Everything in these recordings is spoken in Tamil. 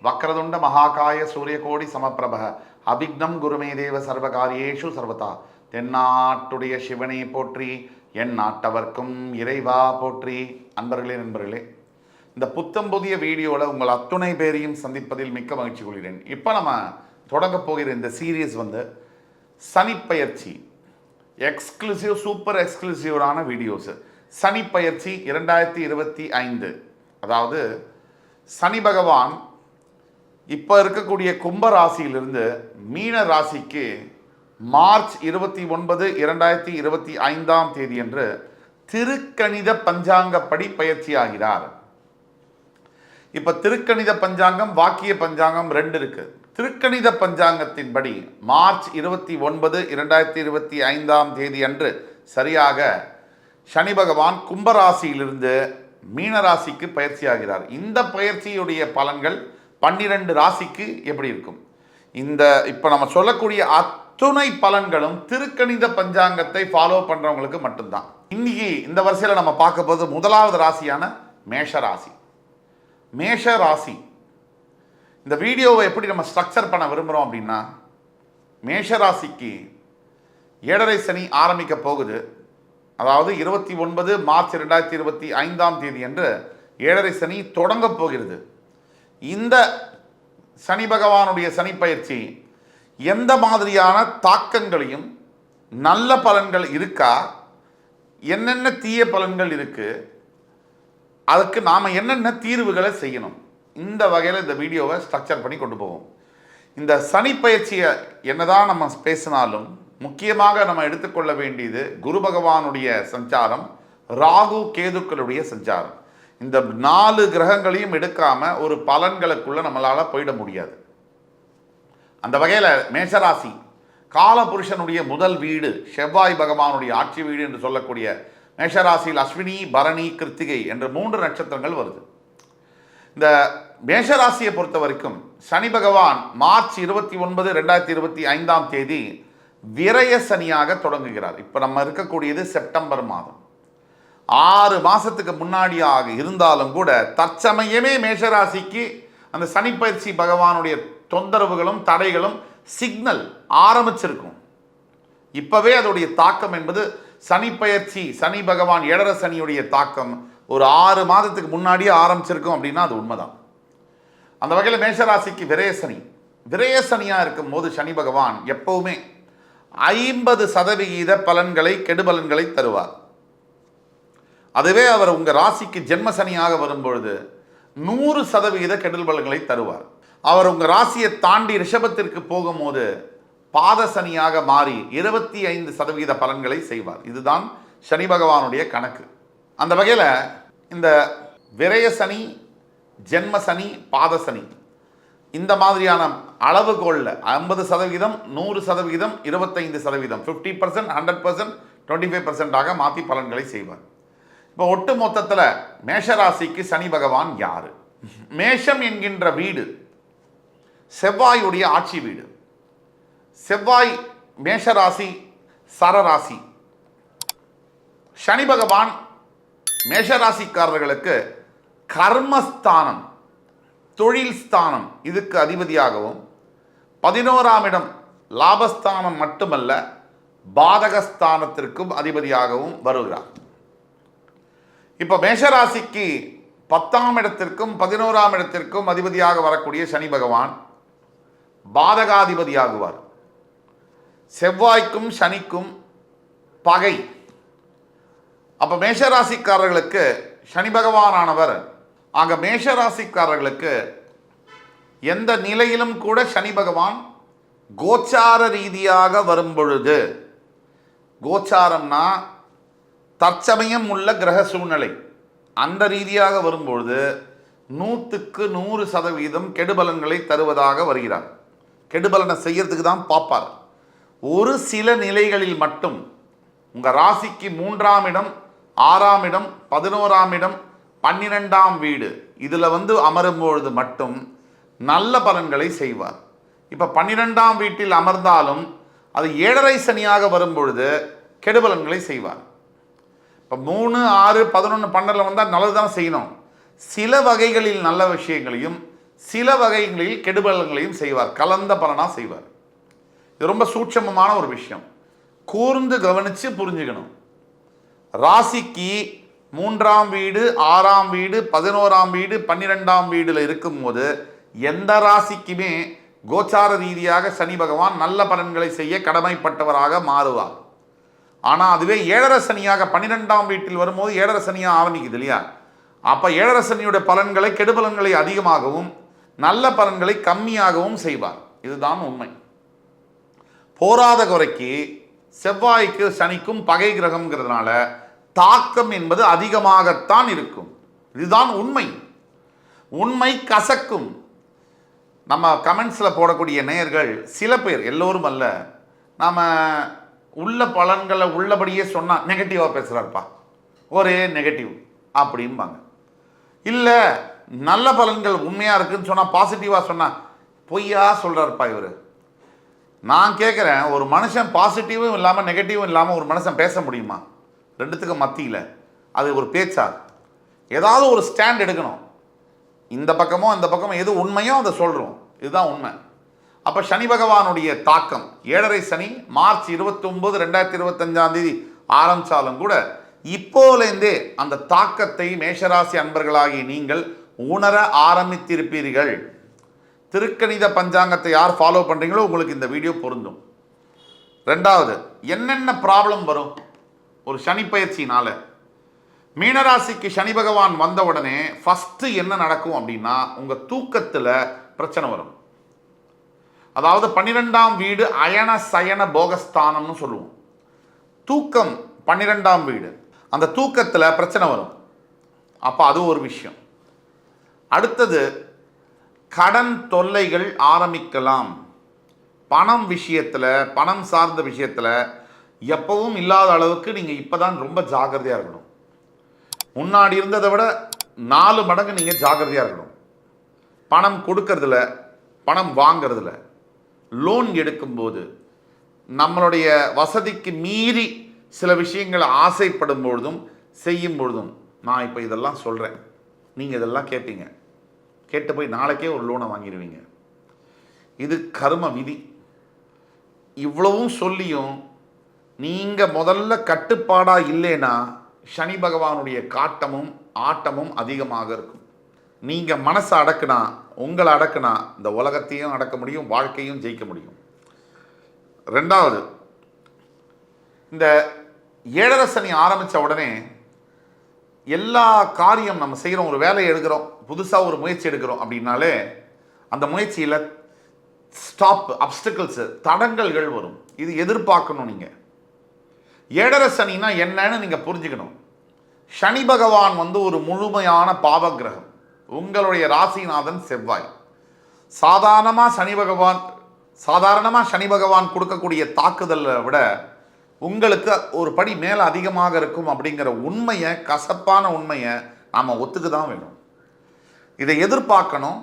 வக்ரதுண்ட மகாகாய சூரியகோடி சமப்பிரப அபிக்னம் குருமே தேவ சர்வகாரியேஷு சர்வதா. தென்னாட்டுடைய சிவனை போற்றி, என் நாட்டவர்க்கும் இறைவா போற்றி. அன்பர்களே நண்பர்களே, இந்த புத்தம் புதிய வீடியோவில் உங்கள் அத்துணை பேரையும் சந்திப்பதில் மிக்க மகிழ்ச்சி கொள்கிறேன். இப்போ நம்ம தொடங்க போகிற இந்த சீரியஸ் சனிப்பெயர்ச்சி எக்ஸ்க்ளூசிவ், சூப்பர் எக்ஸ்க்ளூசிவான வீடியோஸ். சனிப்பெயர்ச்சி 2025, அதாவது சனி பகவான் இப்போ இருக்கக்கூடிய கும்ப ராசியிலிருந்து மீன ராசிக்கு மார்ச் 29, 2025 அன்று திருக்கணித பஞ்சாங்கப்படி பயிற்சி ஆகிறார். இப்போ திருக்கணித பஞ்சாங்கம், வாக்கிய பஞ்சாங்கம் 2 இருக்கு. திருக்கணித பஞ்சாங்கத்தின்படி மார்ச் 29, 2025 அன்று சரியாக சனி பகவான் கும்பராசியிலிருந்து மீனராசிக்கு பயிற்சி ஆகிறார். இந்த பயிற்சியுடைய பலன்கள் 12 ராசிக்கு எப்படி இருக்கும்? இப்போ நம்ம சொல்லக்கூடிய அத்துணை பலன்களும் திருக்கணித பஞ்சாங்கத்தை ஃபாலோ பண்றவங்களுக்கு மட்டும்தான். இன்னைக்கு இந்த வரிசையில் நம்ம பார்க்க போது முதலாவது ராசியான மேஷ ராசி. மேஷ ராசி இந்த வீடியோவை எப்படி நம்ம ஸ்ட்ரக்சர் பண்ண விரும்புகிறோம் அப்படின்னா, மேஷ ராசிக்கு 7.5 சனி ஆரம்பிக்க போகுது. அதாவது 29 மார்ச் 2025 அன்று 7.5 சனி தொடங்க போகிறது. இந்த சனி பகவானுடைய சனி பயிற்சி எந்த மாதிரியான தாக்கங்களையும், நல்ல பலன்கள் இருக்கா, என்னென்ன தீய பலன்கள் இருக்கு, அதுக்கு நாம் என்னென்ன தீர்வுகளை செய்யணும், இந்த வகையில் இந்த வீடியோவை ஸ்ட்ரக்சர் பண்ணி கொண்டு போவோம். இந்த சனி பயிற்சியை என்னதான் நம்ம பேசினாலும் முக்கியமாக நம்ம எடுத்துக்கொள்ள வேண்டியது குரு பகவானுடைய சஞ்சாரம், ராகு கேதுக்களுடைய சஞ்சாரம். இந்த 4 கிரகங்களையும் எடுக்காம ஒரு பலன்களுக்குள்ள நம்மளால போயிட முடியாது. அந்த வகையில் மேஷராசி காலபுருஷனுடைய முதல் வீடு, செவ்வாய் பகவானுடைய ஆட்சி வீடு என்று சொல்லக்கூடிய மேஷராசியில் அஸ்வினி, பரணி, கிருத்திகை என்ற 3 நட்சத்திரங்கள் வருது. இந்த மேஷராசியை பொறுத்த வரைக்கும் சனி பகவான் மார்ச் 29, 2025 விரய சனியாக தொடங்குகிறார். இப்போ நம்ம இருக்கக்கூடியது செப்டம்பர் மாதம். 6 மாதத்துக்கு முன்னாடியாக இருந்தாலும் கூட தற்சமயமே மேஷராசிக்கு அந்த சனிப்பயிற்சி பகவானுடைய தொந்தரவுகளும் தடைகளும் சிக்னல் ஆரம்பிச்சிருக்கும். இப்போவே அதோடைய தாக்கம் என்பது சனிப்பயிற்சி, சனி பகவான் 7.5 சனியுடைய தாக்கம் ஒரு 6 மாதத்துக்கு முன்னாடியே ஆரம்பிச்சிருக்கும் அப்படின்னா அது உண்மைதான். அந்த வகையில் மேஷராசிக்கு விரயசனி, விரயசனியாக இருக்கும் போது சனி பகவான் எப்பவுமே 50% பலன்களை, கெடுபலன்களை தருவார். அதுவே அவர் உங்கள் ராசிக்கு ஜென்ம சனியாக வரும்பொழுது 100% கெடுதல் பலன்களை தருவார். அவர் உங்கள் ராசியை தாண்டி ரிஷபத்திற்கு போகும்போது பாத சனியாக மாறி 25% பலன்களை செய்வார். இதுதான் சனி பகவானுடைய கணக்கு. அந்த வகையில் இந்த விரய சனி, ஜென்ம சனி, பாத சனி இந்த மாதிரியான அளவுகோலில் 50%, 100%, 25%, 50%, 100%, 25% மாற்றி பலன்களை செய்வார். இப்போ ஒட்டு மொத்தத்தில் மேஷராசிக்கு சனி பகவான் யாரு? மேஷம் என்கின்ற வீடு செவ்வாயுடைய ஆட்சி வீடு. செவ்வாய் மேஷராசி சரராசி. சனி பகவான் மேஷராசிக்காரர்களுக்கு கர்மஸ்தானம், தொழில் ஸ்தானம் இதுக்கு அதிபதியாகவும், 11ஆம் இடம் லாபஸ்தானம் மட்டுமல்ல பாதகஸ்தானத்திற்கும் அதிபதியாகவும் வருகிறார். இப்போ மேஷராசிக்கு 10ஆம் இடத்திற்கும் 11ஆம் இடத்திற்கும் அதிபதியாக வரக்கூடிய சனி பகவான் பாதகாதிபதியாகுவார். செவ்வாய்க்கும் சனிக்கும் பகை. அப்போ மேஷராசிக்காரர்களுக்கு சனி பகவானானவர் ஆக மேஷராசிக்காரர்களுக்கு எந்த நிலையிலும் கூட சனி பகவான் கோச்சார ரீதியாக வரும்பொழுது, கோச்சாரம்னா தற்சமயம் உள்ள கிரக சூழ்நிலை, அந்த ரீதியாக வரும்பொழுது 100க்கு 100% கெடுபலன்களை தருவதாக வருகிறார். கெடுபலனை செய்யறதுக்கு தான் பார்ப்பார். ஒரு சில நிலைகளில் மட்டும் உங்கள் ராசிக்கு 3ஆம் இடம், 6ஆம் இடம், 11ஆம் இடம், 12ஆம் வீடு இதில் அமரும்பொழுது மட்டும் நல்ல பலன்களை செய்வார். இப்போ 12ஆம் வீட்டில் அமர்ந்தாலும் அது 7.5 சனியாக வரும்பொழுது கெடுபலன்களை செய்வார். இப்போ 3, 6, 11, 12 வந்தால் நல்லது தான் செய்யணும். சில வகைகளில் நல்ல விஷயங்களையும் சில வகைகளில் கெடுபலங்களையும் செய்வார், கலந்த பலனாக செய்வார். இது ரொம்ப சூட்சமமான ஒரு விஷயம், கூர்ந்து கவனித்து புரிஞ்சுக்கணும். ராசிக்கு 3ஆம் வீடு, 6ஆம் வீடு, 11ஆம் வீடு, 12ஆம் வீடுல இருக்கும்போது எந்த ராசிக்குமே கோச்சார ரீதியாக சனி பகவான் நல்ல பலன்களை செய்ய கடமைப்பட்டவராக மாறுவார். ஆனால் அதுவே ஏழரை சனியாக 12ஆம் வீட்டில் வரும்போது ஏழரை சனியாக ஆரம்பிக்குது இல்லையா? அப்போ ஏழரை சனியுடைய பலன்களை, கெடுபலன்களை அதிகமாகவும் நல்ல பலன்களை கம்மியாகவும் செய்வார். இதுதான் உண்மை. போராத குறைக்கு செவ்வாய்க்கு சனிக்கும் பகை கிரகம்ங்கிறதுனால தாக்கம் என்பது அதிகமாகத்தான் இருக்கும். இதுதான் உண்மை. உண்மை கசக்கும். நம்ம கமெண்ட்ஸில் போடக்கூடிய நேயர்கள் சில பேர், எல்லோரும் அல்ல, நம்ம உள்ள பலன்களை உள்ளபடியே சொன்னால் நெகட்டிவாக பேசுகிறாருப்பா, ஒரே நெகட்டிவ் அப்படிம்பாங்க. இல்லை நல்ல பலன்கள் உண்மையாக இருக்குதுன்னு சொன்னால், பாசிட்டிவாக சொன்னால் பொய்யா சொல்கிறாருப்பா இவர். நான் கேட்குறேன், ஒரு மனுஷன் பாசிட்டிவும் இல்லாமல் நெகட்டிவும் இல்லாமல் ஒரு மனுஷன் பேச முடியுமா? ரெண்டுத்துக்கும் மத்தியில் அது ஒரு பேச்சா? ஏதாவது ஒரு ஸ்டாண்ட் எடுக்கணும். இந்த பக்கமோ அந்த பக்கமோ எது உண்மையோ அதை சொல்கிறோம், இதுதான் உண்மை. அப்போ சனி பகவானுடைய தாக்கம், ஏழரை சனி மார்ச் 29, 2025 ஆரம்பித்தாலும் கூட இப்போலேருந்தே அந்த தாக்கத்தை மேஷராசி அன்பர்களாகி நீங்கள் உணர ஆரம்பித்திருப்பீர்கள். திருக்கணித பஞ்சாங்கத்தை யார் ஃபாலோ பண்ணுறீங்களோ உங்களுக்கு இந்த வீடியோ பொருந்தும். ரெண்டாவது, என்னென்ன ப்ராப்ளம் வரும் ஒரு சனி பயிற்சினால? மீனராசிக்கு சனி பகவான் வந்த உடனே ஃபஸ்ட்டு என்ன நடக்கும் அப்படின்னா, உங்கள் தூக்கத்தில் பிரச்சனை வரும். அதாவது 12ஆம் வீடு அயன சயன போகஸ்தானம்னு சொல்லுவோம். தூக்கம் 12ஆம் வீடு, அந்த தூக்கத்தில் பிரச்சனை வரும். அப்போ அது ஒரு விஷயம். அடுத்தது, கடன் தொல்லைகள் ஆரம்பிக்கலாம். பணம் விஷயத்தில், பணம் சார்ந்த விஷயத்தில் எப்பவும் இல்லாத அளவுக்கு நீங்கள் இப்போ தான் ரொம்ப ஜாக்கிரதையாக இருக்கணும். முன்னாடி இருந்ததை விட 4 மடங்கு நீங்கள் ஜாக்கிரதையாக இருக்கணும். பணம் கொடுக்கறதுல, பணம் வாங்கிறதுல, லோன் எடுக்கும்போது, நம்மளுடைய வசதிக்கு மீறி சில விஷயங்களை ஆசைப்படும் பொழுதும் செய்யும் பொழுதும், நான் இப்போ இதெல்லாம் சொல்கிறேன், நீங்கள் இதெல்லாம் கேட்பீங்க, கேட்டு போய் நாளைக்கே ஒரு லோனை வாங்கிடுவீங்க. இது கர்ம விதி. இவ்வளவும் சொல்லியும் நீங்கள் முதல்ல கட்டுப்பாடாக இல்லைன்னா சனி பகவானுடைய காட்டமும் ஆட்டமும் அதிகமாக இருக்கும். நீங்கள் மனசை அடக்குனா, உங்களை அடக்குனா இந்த உலகத்தையும் அடக்க முடியும், வாழ்க்கையும் ஜெயிக்க முடியும். ரெண்டாவது, இந்த ஏழரை சனி ஆரம்பித்த உடனே எல்லா காரியம் நம்ம செய்கிறோம், ஒரு வேலையை எடுக்கிறோம், புதுசாக ஒரு முயற்சி எடுக்கிறோம் அப்படின்னாலே அந்த முயற்சியில் ஸ்டாப், அப்டிக்கல்ஸு, தடங்கல்கள் வரும். இது எதிர்பார்க்கணும். நீங்கள் ஏழரை சனினா என்னன்னு நீங்கள் புரிஞ்சுக்கணும். சனி பகவான் ஒரு முழுமையான பாவ கிரகம். உங்களுடைய ராசிநாதன் செவ்வாய். சாதாரணமாக சனி பகவான் கொடுக்கக்கூடிய தாக்குதலை விட உங்களுக்கு ஒரு படி மேலே அதிகமாக இருக்கும் அப்படிங்கிற உண்மையை, கசப்பான உண்மையை நாம் ஒத்துக்கு தான் வேணும். இதை எதிர்பார்க்கணும்.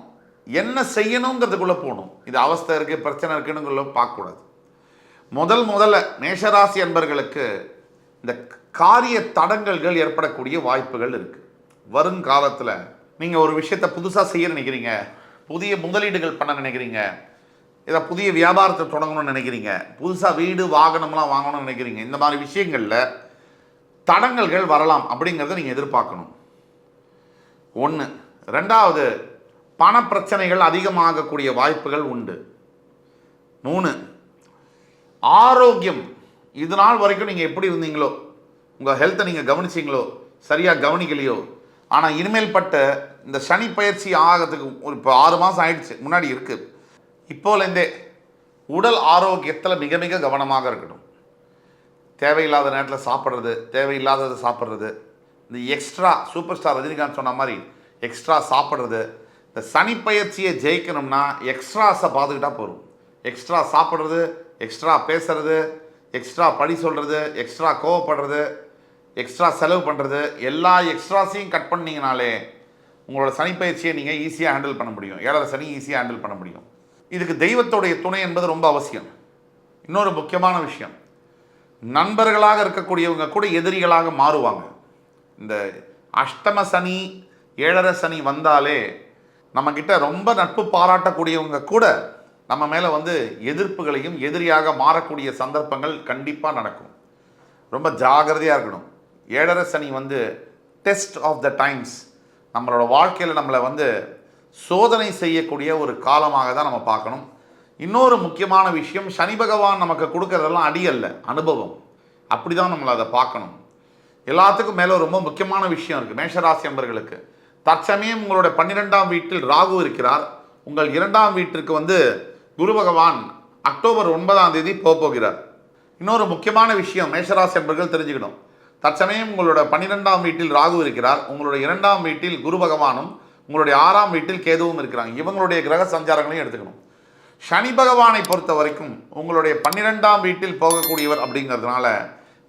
என்ன செய்யணுங்கிறதுக்குள்ளே போகணும். இது அவஸ்தை இருக்குது, பிரச்சனை இருக்குன்னு பார்க்கக்கூடாது. முதல்ல மேஷராசி அன்பர்களுக்கு இந்த காரிய தடங்கல்கள் ஏற்படக்கூடிய வாய்ப்புகள் இருக்குது. வருங்காலத்தில் நீங்கள் ஒரு விஷயத்தை புதுசாக செய்ய நினைக்கிறீங்க, புதிய முதலீடுகள் பண்ண நினைக்கிறீங்க, இதை புதிய வியாபாரத்தை தொடங்கணும்னு நினைக்கிறீங்க, புதுசாக வீடு வாகனம்லாம் வாங்கணும்னு நினைக்கிறீங்க, இந்த மாதிரி விஷயங்களில் தடங்கல்கள் வரலாம் அப்படிங்கிறத நீங்கள் எதிர்பார்க்கணும். ஒன்று. ரெண்டாவது, பண பிரச்சனைகள் அதிகமாகக்கூடிய வாய்ப்புகள் உண்டு. 3, ஆரோக்கியம். இது நாள் வரைக்கும் நீங்கள் எப்படி இருந்தீங்களோ, உங்கள் ஹெல்த்தை நீங்கள் கவனிச்சிங்களோ, சரியாக கவனிக்கலையோ, ஆனால் இனிமேல் பட்ட இந்த சனி பயிற்சி ஆகிறதுக்கு இப்போ 6 மாதம் ஆயிடுச்சு, முன்னாடி இருக்குது. இப்போலேருந்தே உடல் ஆரோக்கியத்தில் மிக மிக கவனமாக இருக்கணும். தேவையில்லாத நேரத்தில் சாப்பிட்றது, தேவையில்லாததை சாப்பிட்றது, இந்த எக்ஸ்ட்ரா சூப்பர் ஸ்டார் ரஜினிகாந்த் சொன்ன மாதிரி எக்ஸ்ட்ரா சாப்பிட்றது. இந்த சனி பயிற்சியை ஜெயிக்கணும்னா எக்ஸ்ட்ராஸை பார்த்துக்கிட்டா போதும். எக்ஸ்ட்ரா சாப்பிட்றது, எக்ஸ்ட்ரா பேசுறது, எக்ஸ்ட்ரா படி சொல்கிறது, எக்ஸ்ட்ரா கோவப்படுறது, எக்ஸ்ட்ரா செலவு பண்ணுறது, எல்லா எக்ஸ்ட்ராஸையும் கட் பண்ணிங்கனாலே உங்களோட சனி பயிற்சியை நீங்கள் ஈஸியாக ஹேண்டில் பண்ண முடியும். ஏழரை சனி ஈஸியாக ஹேண்டில் பண்ண முடியும். இதுக்கு தெய்வத்தோடைய துணை என்பது ரொம்ப அவசியம். இன்னொரு முக்கியமான விஷயம், நண்பர்களாக இருக்கக்கூடியவங்க கூட எதிரிகளாக மாறுவாங்க. இந்த அஷ்டம சனி, ஏழரை சனி வந்தாலே நம்மக்கிட்ட ரொம்ப நட்பு பாராட்டக்கூடியவங்க கூட நம்ம மேலே வந்து எதிர்ப்புகளையும் எதிரியாக மாறக்கூடிய சந்தர்ப்பங்கள் கண்டிப்பாக நடக்கும். ரொம்ப ஜாகிரதையாக இருக்கணும். ஏழரை சனி வந்து டெஸ்ட் ஆஃப் த டைம்ஸ், நம்மளோட வாழ்க்கையில் நம்மளை வந்து சோதனை செய்யக்கூடிய ஒரு காலமாக தான் நம்ம பார்க்கணும். இன்னொரு முக்கியமான விஷயம், சனி பகவான் நமக்கு கொடுக்கறதெல்லாம் அடி அல்ல, அனுபவம். அப்படி தான் நம்மளை அதை பார்க்கணும். எல்லாத்துக்கும் மேலே ரொம்ப முக்கியமான விஷயம் இருக்குது மேஷராசி அன்பர்களுக்கு. தற்சமயம் உங்களுடைய 12ஆம் வீட்டில் ராகு இருக்கிறார். உங்கள் 2ஆம் வீட்டிற்கு வந்து குரு பகவான் அக்டோபர் 9ஆம் தேதி போகிறார். இன்னொரு முக்கியமான விஷயம் மேஷராசி அன்பர்கள் தெரிஞ்சுக்கணும். தற்சமயம் உங்களோட 12ஆம் வீட்டில் ராகு இருக்கிறார். உங்களுடைய 2ஆம் வீட்டில் குரு பகவானும் உங்களுடைய 6ஆம் வீட்டில் கேதுவும் இருக்கிறாங்க. இவங்களுடைய கிரக சஞ்சாரங்களையும் எடுத்துக்கணும். சனி பகவானை பொறுத்த வரைக்கும் உங்களுடைய 12ஆம் வீட்டில் போகக்கூடியவர் அப்படிங்கிறதுனால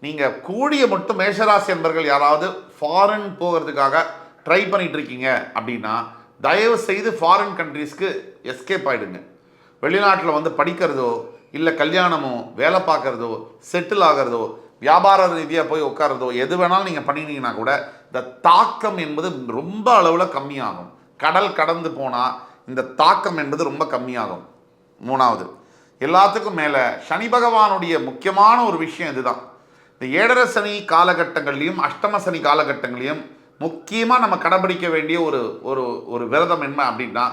நீங்கள் கூடிய மட்டும் மேஷராசி என்பர்கள் யாராவது ஃபாரின் போகிறதுக்காக ட்ரை பண்ணிட்டு இருக்கீங்க அப்படின்னா தயவு செய்து ஃபாரின் கண்ட்ரீஸ்க்கு எஸ்கேப் ஆகிடுங்க. வெளிநாட்டில் வந்து படிக்கிறதோ இல்லை கல்யாணமோ வேலை பார்க்குறதோ செட்டில் ஆகிறதோ வியாபார ரீதியாக போய் உட்காரதோ எது வேணாலும் நீங்கள் பண்ணினீங்கன்னா கூட இந்த தாக்கம் என்பது ரொம்ப அளவில் கம்மியாகும். கடல் கடந்து போனால் இந்த தாக்கம் என்பது ரொம்ப கம்மியாகும். 3வது, எல்லாத்துக்கும் மேலே சனி பகவானுடைய முக்கியமான ஒரு விஷயம் இதுதான். இந்த ஏழரை சனி காலகட்டங்கள்லையும் அஷ்டம சனி காலகட்டங்களையும் முக்கியமாக நம்ம கடைபிடிக்க வேண்டிய ஒரு ஒரு ஒரு விரதம் என்ன அப்படின்னா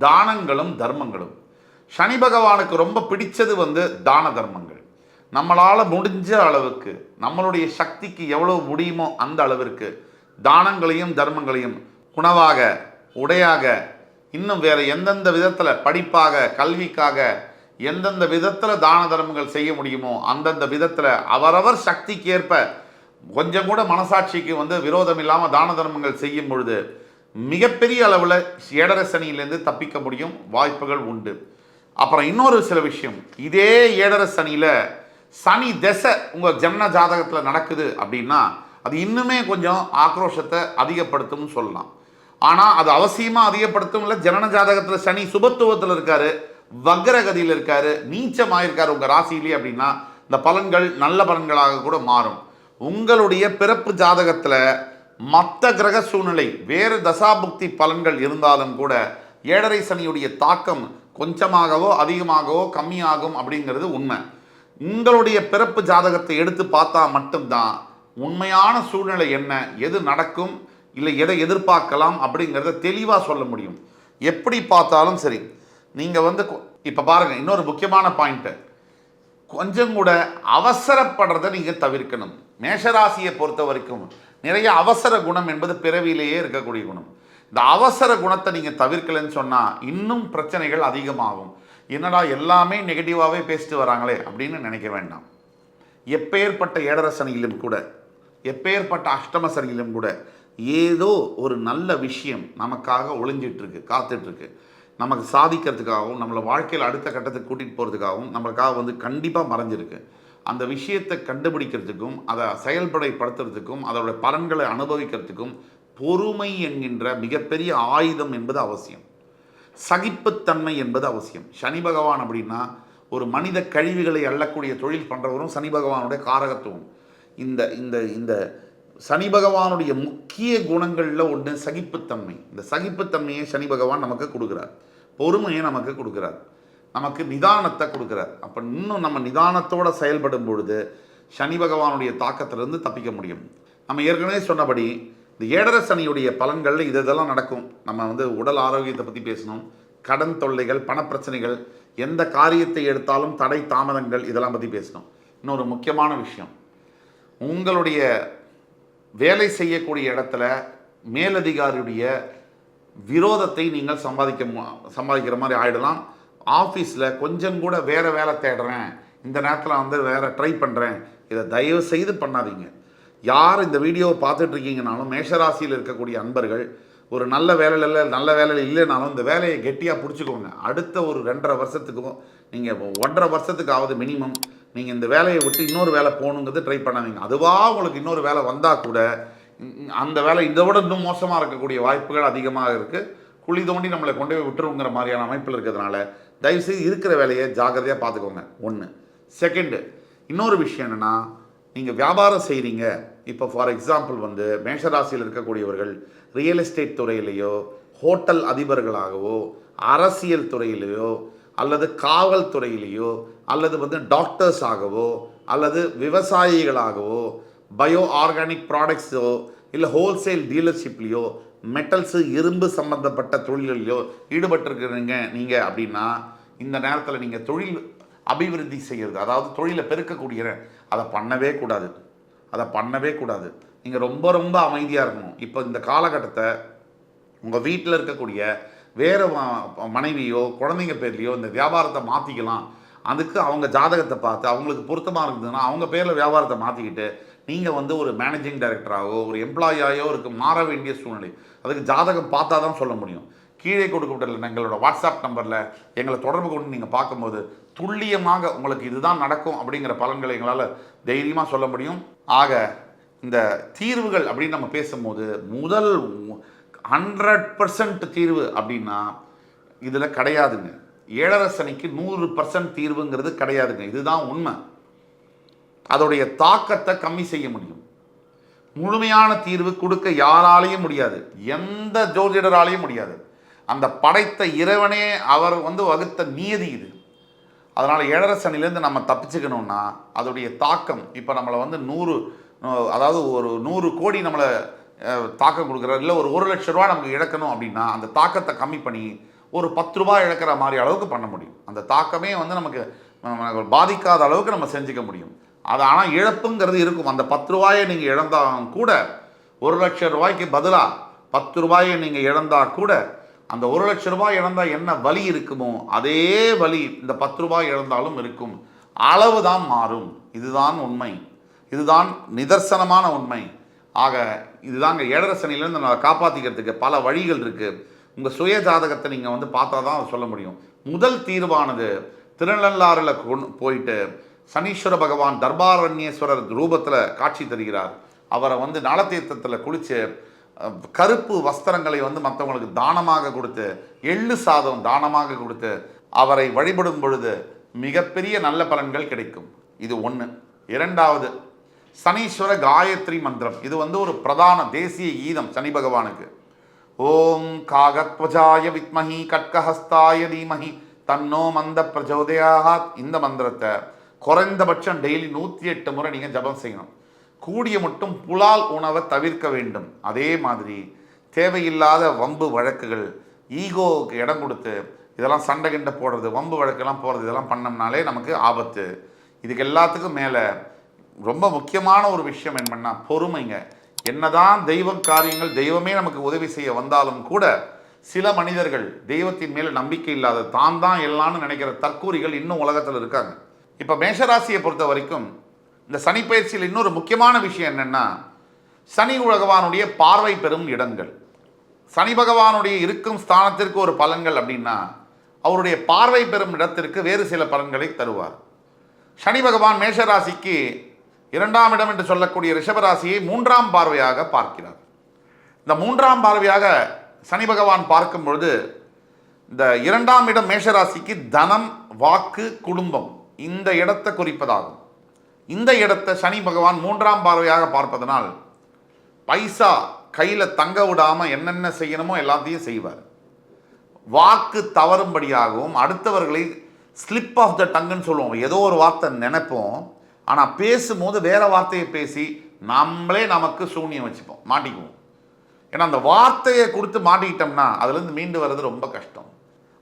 தானங்களும் தர்மங்களும். சனி பகவானுக்கு ரொம்ப பிடிச்சது வந்து தான தர்மங்கள். நம்மளால் முடிஞ்ச அளவுக்கு நம்மளுடைய சக்திக்கு எவ்வளவு முடியுமோ அந்த அளவிற்கு தானங்களையும் தர்மங்களையும் உணவாக உடையாக இன்னும் வேறு எந்தெந்த விதத்தில் படிப்பாக கல்விக்காக எந்தெந்த விதத்தில் தான தர்மங்கள் செய்ய முடியுமோ அந்தந்த விதத்தில் அவரவர் சக்திக்கு ஏற்ப கொஞ்சம் கூட மனசாட்சிக்கு வந்து விரோதம் இல்லாமல் தான தர்மங்கள் செய்யும் பொழுது மிகப்பெரிய அளவில் ஏழரை சனியிலேருந்து தப்பிக்க முடியும், வாய்ப்புகள் உண்டு. அப்புறம் இன்னொரு சில விஷயம், இதே ஏழரை சனியில் சனி திசை உங்கள் ஜன்ம ஜாதகத்தில் நடக்குது அப்படின்னா அது இன்னுமே கொஞ்சம் ஆக்ரோஷத்தை அதிகப்படுத்தும்னு சொல்லலாம். ஆனால் அது அவசியமாக அதிகப்படுத்தும் இல்லை. ஜனன ஜாதகத்தில் சனி சுபத்துவத்தில் இருக்காரு, வக்ரகதியில் இருக்காரு, நீச்சமாக இருக்கார் உங்கள் ராசியிலே அப்படின்னா இந்த பலன்கள் நல்ல பலன்களாக கூட மாறும். உங்களுடைய பிறப்பு ஜாதகத்தில் மற்ற கிரக சூழ்நிலை வேறு தசாபுக்தி பலன்கள் இருந்தாலும் கூட ஏழரை சனியுடைய தாக்கம் கொஞ்சமாகவோ அதிகமாகவோ கம்மியாகும் அப்படிங்கிறது உண்மை. உங்களுடைய பிறப்பு ஜாதகத்தை எடுத்து பார்த்தா மட்டும்தான் உண்மையான சூழ்நிலை என்ன, எது நடக்கும் இல்லை எதை எதிர்பார்க்கலாம் அப்படிங்கிறத தெளிவாக சொல்ல முடியும். எப்படி பார்த்தாலும் சரி, நீங்கள் வந்து இப்போ பாருங்கள், இன்னொரு முக்கியமான பாயிண்ட்டு, கொஞ்சம் கூட அவசரப்படுறதை நீங்கள் தவிர்க்கணும். மேஷராசியை பொறுத்த வரைக்கும் நிறைய அவசர குணம் என்பது பிறவியிலேயே இருக்கக்கூடிய குணம். இந்த அவசர குணத்தை நீங்கள் தவிர்க்கலைன்னு சொன்னால் இன்னும் பிரச்சனைகள் அதிகமாகும். என்னடா எல்லாமே நெகட்டிவாகவே பேசிட்டு வராங்களே அப்படின்னு நினைக்க வேண்டாம். எப்பேற்பட்ட ஏழரை சனியிலும் கூட எப்பேற்பட்ட அஷ்டம சனியிலும் கூட ஏதோ ஒரு நல்ல விஷயம் நமக்காக ஒளிஞ்சிட்ருக்கு, காத்துட்ருக்கு. நமக்கு சாதிக்கிறதுக்காகவும் நம்மளை வாழ்க்கையில் அடுத்த கட்டத்துக்கு கூட்டிகிட்டு போகிறதுக்காகவும் நம்மளுக்காக வந்து கண்டிப்பாக மறைஞ்சிருக்கு. அந்த விஷயத்தை கண்டுபிடிக்கிறதுக்கும் அதை செயல்படுத்துறதுக்கும் அதோட பலன்களை அனுபவிக்கிறதுக்கும் பொறுமை என்கின்ற மிகப்பெரிய ஆயுதம் என்பது அவசியம். சகிப்புத்தன்மை என்பது அவசியம். சனி பகவான் அப்படின்னா ஒரு மனித கழிவுகளை அள்ளக்கூடிய தொழில் பண்ணுறவரும் சனி பகவானுடைய காரகத்துவம். இந்த இந்த இந்த சனி பகவானுடைய முக்கிய குணங்களில் ஒன்று சகிப்புத்தன்மை. இந்த சகிப்புத்தன்மையை சனி பகவான் நமக்கு கொடுக்குறார், பொறுமையை நமக்கு கொடுக்குறார், நமக்கு நிதானத்தை கொடுக்குறார். அப்போ இன்னும் நம்ம நிதானத்தோடு செயல்படும் பொழுது சனி பகவானுடைய தாக்கத்திலிருந்து தப்பிக்க முடியும். நம்ம ஏற்கனவே சொன்னபடி இந்த ஏழரை சனியுடைய பலன்களில் இதெல்லாம் நடக்கும். நம்ம வந்து உடல் ஆரோக்கியத்தை பற்றி பேசணும், கடன் தொல்லைகள், பணப்பிரச்சனைகள், எந்த காரியத்தை எடுத்தாலும் தடை தாமதங்கள், இதெல்லாம் பற்றி பேசணும். இன்னொரு முக்கியமான விஷயம், உங்களுடைய வேலை செய்யக்கூடிய இடத்துல மேலதிகாரியுடைய விரோதத்தை நீங்கள் சம்பாதிக்கிற மாதிரி ஆகிடலாம். ஆஃபீஸில் கொஞ்சம் கூட வேறு வேலை தேடுறேன், இந்த நேரத்தில் வந்து வேறு ட்ரை பண்ணுறேன், இதை தயவு செய்து பண்ணாதீங்க. யார் இந்த வீடியோவை பார்த்துட்ருக்கீங்கனாலும் மேஷராசியில் இருக்கக்கூடிய அன்பர்கள் ஒரு நல்ல வேலையில் இல்லைனாலும் இந்த வேலையை கெட்டியாக பிடிச்சிக்கோங்க. அடுத்த ஒரு 2.5 வருஷத்துக்கும் நீங்கள் 1.5 வருஷத்துக்காவது மினிமம் நீங்கள் இந்த வேலையை விட்டு இன்னொரு வேலை போகணுங்கிறது ட்ரை பண்ணாதீங்க. அதுவாக உங்களுக்கு இன்னொரு வேலை வந்தால் கூட அந்த வேலை இதை விட இன்னும் மோசமாக இருக்கக்கூடிய வாய்ப்புகள் அதிகமாக இருக்குது. குழி தோண்டி நம்மளை கொண்டு போய் விட்டுருங்கிற மாதிரியான அமைப்பில் இருக்கிறதுனால தயவுசெய்து இருக்கிற வேலையை ஜாக்கிரதையாக பார்த்துக்கோங்க. 1. செகண்டு, இன்னொரு விஷயம் என்னென்னா, நீங்கள் வியாபாரம் செய்கிறீங்க. இப்போ ஃபார் எக்ஸாம்பிள் வந்து மேஷராசியில் இருக்கக்கூடியவர்கள் ரியல் எஸ்டேட் துறையிலையோ ஹோட்டல் அதிபர்களாகவோ, அரசியல் துறையிலேயோ, அல்லது காவல்துறையிலேயோ, அல்லது டாக்டர்ஸ் ஆகவோ, அல்லது விவசாயிகளாகவோ, பயோ ஆர்கானிக் ப்ராடக்ட்ஸோ, இல்லை ஹோல்சேல் டீலர்ஷிப்லேயோ, மெட்டல்ஸு இரும்பு சம்பந்தப்பட்ட தொழில்களையோ ஈடுபட்டிருக்கிறீங்க நீங்கள் அப்படின்னா, இந்த நேரத்தில் நீங்கள் தொழில் அபிவிருத்தி செய்கிறது, அதாவது தொழிலை பெருக்கக்கூடிய அதை பண்ணவே கூடாது. நீங்கள் ரொம்ப ரொம்ப அமைதியாக இருக்கணும். இப்போ இந்த காலகட்டத்தை உங்கள் வீட்டில் இருக்கக்கூடிய வேறு மனைவியோ குழந்தைங்க பேர்லையோ இந்த வியாபாரத்தை மாற்றிக்கலாம். அதுக்கு அவங்க ஜாதகத்தை பார்த்து அவங்களுக்கு பொருத்தமாக இருந்ததுன்னா அவங்க பேரில் வியாபாரத்தை மாற்றிக்கிட்டு நீங்கள் ஒரு மேனேஜிங் டைரக்டராகவோ ஒரு எம்ப்ளாயியாகவோ மாற வேண்டிய சூழ்நிலை. அதுக்கு ஜாதகம் பார்த்தா தான் சொல்ல முடியும். கீழே கொடுக்கப்பட்ட எங்களோட வாட்ஸ்அப் நம்பரில் எங்களை தொடர்பு கொண்டு நீங்கள் பார்க்கும்போது துல்லியமாக உங்களுக்கு இதுதான் நடக்கும் அப்படிங்கிற பலன்களை எங்களால் தைரியமாக சொல்ல முடியும். ஆக இந்த தீர்வுகள் அப்படின்னு நம்ம பேசும்போது முதல் 100% தீர்வு அப்படின்னா இதில் கிடையாதுங்க. 7.5 சனிக்கு 100% தீர்வுங்கிறது கிடையாதுங்க. இதுதான் உண்மை. அதோடைய தாக்கத்தை கம்மி செய்ய முடியும். முழுமையான தீர்வு கொடுக்க யாராலையும் முடியாது, எந்த ஜோதிடராலையும் முடியாது. அந்த படைத்த இறைவனே அவர் வகுத்த நியதி இது. அதனால் 7.5 சனிலேருந்து நம்ம தப்பிச்சுக்கணும்னா அதோடைய தாக்கம் இப்போ நம்மளை 100 அதாவது ஒரு 100 கோடி நம்மளை தாக்கம் கொடுக்குறாரு, இல்லை ஒரு 1 லட்ச ரூபா நமக்கு இழக்கணும் அப்படின்னா அந்த தாக்கத்தை கம்மி பண்ணி ஒரு 10 ரூபாய் இழக்கிற மாதிரி அளவுக்கு பண்ண முடியும். அந்த தாக்கமே நமக்கு பாதிக்காத அளவுக்கு நம்ம செஞ்சுக்க முடியும். அது ஆனால் இழப்புங்கிறது இருக்கும். அந்த 10 ரூபாயை நீங்கள் இழந்தாலும் கூட 1 லட்சம் ரூபாய்க்கு பதிலாக 10 ரூபாயை நீங்கள் இழந்தால் கூட அந்த 1 லட்சம் ரூபாய் இழந்தால் என்ன வலி இருக்குமோ அதே வலி இந்த 10 ரூபாய் இழந்தாலும் இருக்கும். அளவு தான் மாறும். இதுதான் உண்மை, இதுதான் நிதர்சனமான உண்மை. ஆக இதுதாங்க 7.5 சனிலேருந்து நான் காப்பாற்றிக்கிறதுக்கு பல வழிகள் இருக்குது. உங்கள் சுய ஜாதகத்தை நீங்கள் பார்த்தா தான் அதை சொல்ல முடியும். முதல் தீர்வானது திருநள்ளாறில் போயிட்டு சனீஸ்வர பகவான் தர்பாரண்யேஸ்வரர் ரூபத்தில் காட்சி தருகிறார். அவரை நலத்தீர்த்தத்தில் குளித்து கருப்பு வஸ்திரங்களை மற்றவங்களுக்கு தானமாக கொடுத்து, எள்ளு சாதம் தானமாக கொடுத்து அவரை வழிபடும் பொழுது மிகப்பெரிய நல்ல பலன்கள் கிடைக்கும். இது ஒன்று. இரண்டாவது, சனீஸ்வர காயத்ரி மந்திரம். இது ஒரு பிரதான தேசிய கீதம் சனி பகவானுக்கு. ஓம் காகத்வஜாய வித்மஹி கட்கஹஸ்தாய தீமஹி தன்னோ மந்த பிரச்சோதயாத். இந்த மந்திரத்தை குறைந்தபட்சம் டெய்லி 108 முறை நீங்கள் ஜபம் செய்யணும். கூடிய மட்டும் புலால் உணவை தவிர்க்க வேண்டும். அதே மாதிரி தேவையில்லாத வம்பு வழக்குகள், ஈகோவுக்கு இடம் கொடுத்து இதெல்லாம் சண்டை கிண்டை போடுறது, வம்பு வழக்கெல்லாம் போடுறது, இதெல்லாம் பண்ணோம்னாலே நமக்கு ஆபத்து. இதுக்கு எல்லாத்துக்கும் மேலே ரொம்ப முக்கியமான ஒரு விஷயம் என்னன்னா பொறுமைங்க. என்னதான் தெய்வம் காரியங்கள் தெய்வமே நமக்கு உதவி செய்ய வந்தாலும் கூட சில மனிதர்கள் தெய்வத்தின் மேலே நம்பிக்கை இல்லாத தான் எல்லாம்னு நினைக்கிற தற்கூரிகள் இன்னும் உலகத்தில் இருக்காங்க. இப்போ மேஷராசியை பொறுத்த வரைக்கும் இந்த சனி பயிற்சியில் இன்னொரு முக்கியமான விஷயம் என்னென்னா சனி பகவானுடைய பார்வை பெறும் இடங்கள். சனி பகவானுடைய இருக்கும் ஸ்தானத்திற்கு ஒரு பலன்கள் அப்படின்னா அவருடைய பார்வை பெறும் இடத்திற்கு வேறு சில பலன்களை தருவார். சனி பகவான் மேஷராசிக்கு 2ஆம் இடம் என்று சொல்லக்கூடிய ரிஷபராசியை 3ஆம் பார்வையாக பார்க்கிறார். இந்த 3ஆம் பார்வையாக சனி பகவான் பார்க்கும் பொழுது இந்த 2ஆம் இடம் மேஷராசிக்கு தனம், வாக்கு, குடும்பம் இந்த இடத்தை குறிப்பதாகும். இந்த இடத்தை சனி பகவான் 3ஆம் பார்வையாக பார்ப்பதனால் பைசா கையில் தங்க விடாமல் என்னென்ன செய்யணுமோ எல்லாத்தையும் செய்வார். வாக்கு தவறும்படியாகவும் அடுத்தவர்களை ஸ்லிப் ஆஃப் த டங்குன்னு சொல்லுவோம். ஏதோ ஒரு வார்த்தை நினைப்போம், ஆனால் பேசும்போது வேற வார்த்தையை பேசி நம்மளே நமக்கு சூன்யம் வச்சுப்போம், மாட்டிக்குவோம். ஏன்னா அந்த வார்த்தையை கொடுத்து மாட்டிக்கிட்டோம்னா அதுலேருந்து மீண்டு வர்றது ரொம்ப கஷ்டம்.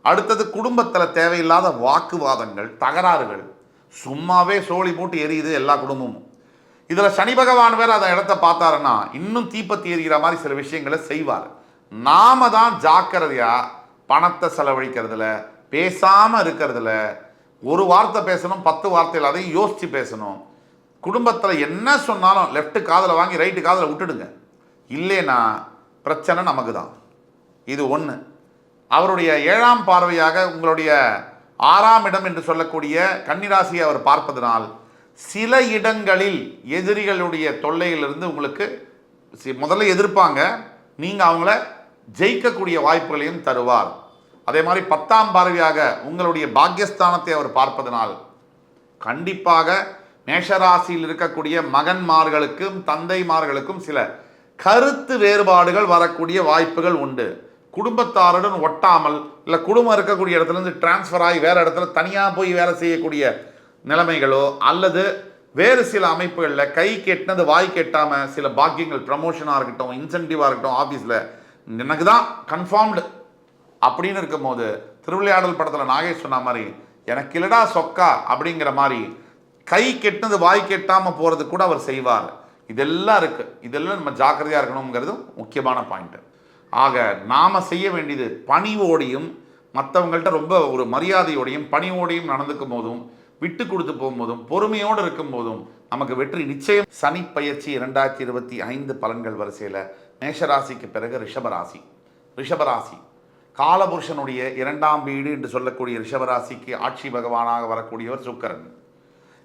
அடுத்தது குடும்பத்தில் தேவையில்லாத வாக்குவாதங்கள், தகராறுகள், சும்மாவே சோழி போட்டு எரியுது எல்லா குடும்பமும். இதில் சனி பகவான் வேறு அந்த இடத்த பார்த்தாருன்னா இன்னும் தீப்பத்தி எரிகிற மாதிரி சில விஷயங்களை செய்வார். நாம தான் ஜாக்கிரதையாக பணத்தை செலவழிக்கிறதுல, பேசாமல் இருக்கிறதுல, ஒரு வார்த்தை பேசணும் 10 வார்த்தைகள் அதையும் யோசித்து பேசணும். குடும்பத்தில் என்ன சொன்னாலும் லெஃப்ட் காதில் வாங்கி ரைட்டு காதில் விட்டுடுங்க, இல்லைன்னா பிரச்சனை நமக்கு தான். இது ஒன்று. அவருடைய 7ஆம் பார்வையாக உங்களுடைய 6ஆம் இடம் என்று சொல்லக்கூடிய கன்னிராசியை அவர் பார்ப்பதனால் சில இடங்களில் எதிரிகளுடைய தொல்லையிலிருந்து உங்களுக்கு முதல்ல எதிர்ப்பாங்க, நீங்கள் அவங்கள ஜெயிக்கக்கூடிய வாய்ப்புகளையும் தருவார். அதே மாதிரி 10ஆம் பார்வையாக உங்களுடைய பாக்கியஸ்தானத்தை அவர் பார்ப்பதனால் கண்டிப்பாக மேஷராசியில் இருக்கக்கூடிய மகன்மார்களுக்கும் தந்தைமார்களுக்கும் சில கருத்து வேறுபாடுகள் வரக்கூடிய வாய்ப்புகள் உண்டு. குடும்பத்தாருடன் ஒட்டாமல், இல்லை குடும்பம் இருக்கக்கூடிய இடத்துலேருந்து டிரான்ஸ்ஃபர் ஆகி வேறு இடத்துல தனியாக போய் வேலை செய்யக்கூடிய நிலைமைகளோ, அல்லது வேறு சில அமைப்புகளில் கை கெட்டினது வாய் கெட்டாமல் சில பாக்கியங்கள், ப்ரமோஷனாக இருக்கட்டும், இன்சென்டிவாக இருக்கட்டும், ஆஃபீஸில் எனக்கு தான் கன்ஃபார்ம்டு அப்படின்னு இருக்கும்போது, திருவிளையாடல் படத்தில் நாகேஷ் சொன்ன மாதிரி எனக்கு இல்லடா சொக்கா அப்படிங்கிற மாதிரி கை கெட்டினது வாய் கெட்டாமல் போகிறது கூட அவர் செய்வார். இதெல்லாம் இருக்குது. இதெல்லாம் நம்ம ஜாக்கிரதையாக இருக்கணுங்கிறது முக்கியமான பாயிண்ட்டு. ஆக நாம் செய்ய வேண்டியது பணிவோடையும், மற்றவங்கள்ட்ட ரொம்ப ஒரு மரியாதையோடையும் பணிவோடையும் நடந்துக்கும் போதும், விட்டு கொடுத்து போகும்போதும், பொறுமையோடு இருக்கும் போதும் நமக்கு வெற்றி நிச்சயம். சனி பயிற்சி 2025 பலன்கள் வரிசையில் மேஷராசிக்கு பிறகு ரிஷபராசி. ரிஷபராசி காலபுருஷனுடைய 2ஆம் வீடு என்று சொல்லக்கூடிய ரிஷபராசிக்கு ஆட்சி பகவானாக வரக்கூடியவர் சுக்கிரன்.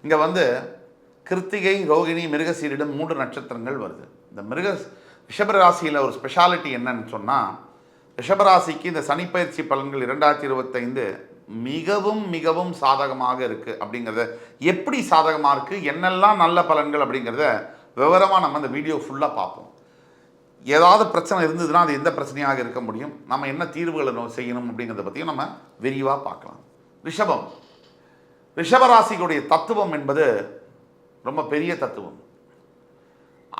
இங்கே கிருத்திகை, ரோகிணி, மிருகசீரிடம் 3 நட்சத்திரங்கள் வருது. இந்த ரிஷபராசியில் ஒரு ஸ்பெஷாலிட்டி என்னன்னு சொன்னால், ரிஷபராசிக்கு இந்த சனிப்பயிற்சி பலன்கள் 2025 மிகவும் மிகவும் சாதகமாக இருக்குது. அப்படிங்கிறத எப்படி சாதகமாக இருக்குது, என்னெல்லாம் நல்ல பலன்கள் அப்படிங்கிறத விவரமாக நம்ம இந்த வீடியோ ஃபுல்லாக பார்ப்போம். ஏதாவது பிரச்சனை இருந்ததுன்னா அது எந்த பிரச்சனையாக இருக்க முடியும், நம்ம என்ன தீர்வுகளை செய்யணும் அப்படிங்கிறத பற்றியும் நம்ம விரிவாக பார்க்கலாம். ரிஷபம், ரிஷபராசிக்குடைய தத்துவம் என்பது ரொம்ப பெரிய தத்துவம்.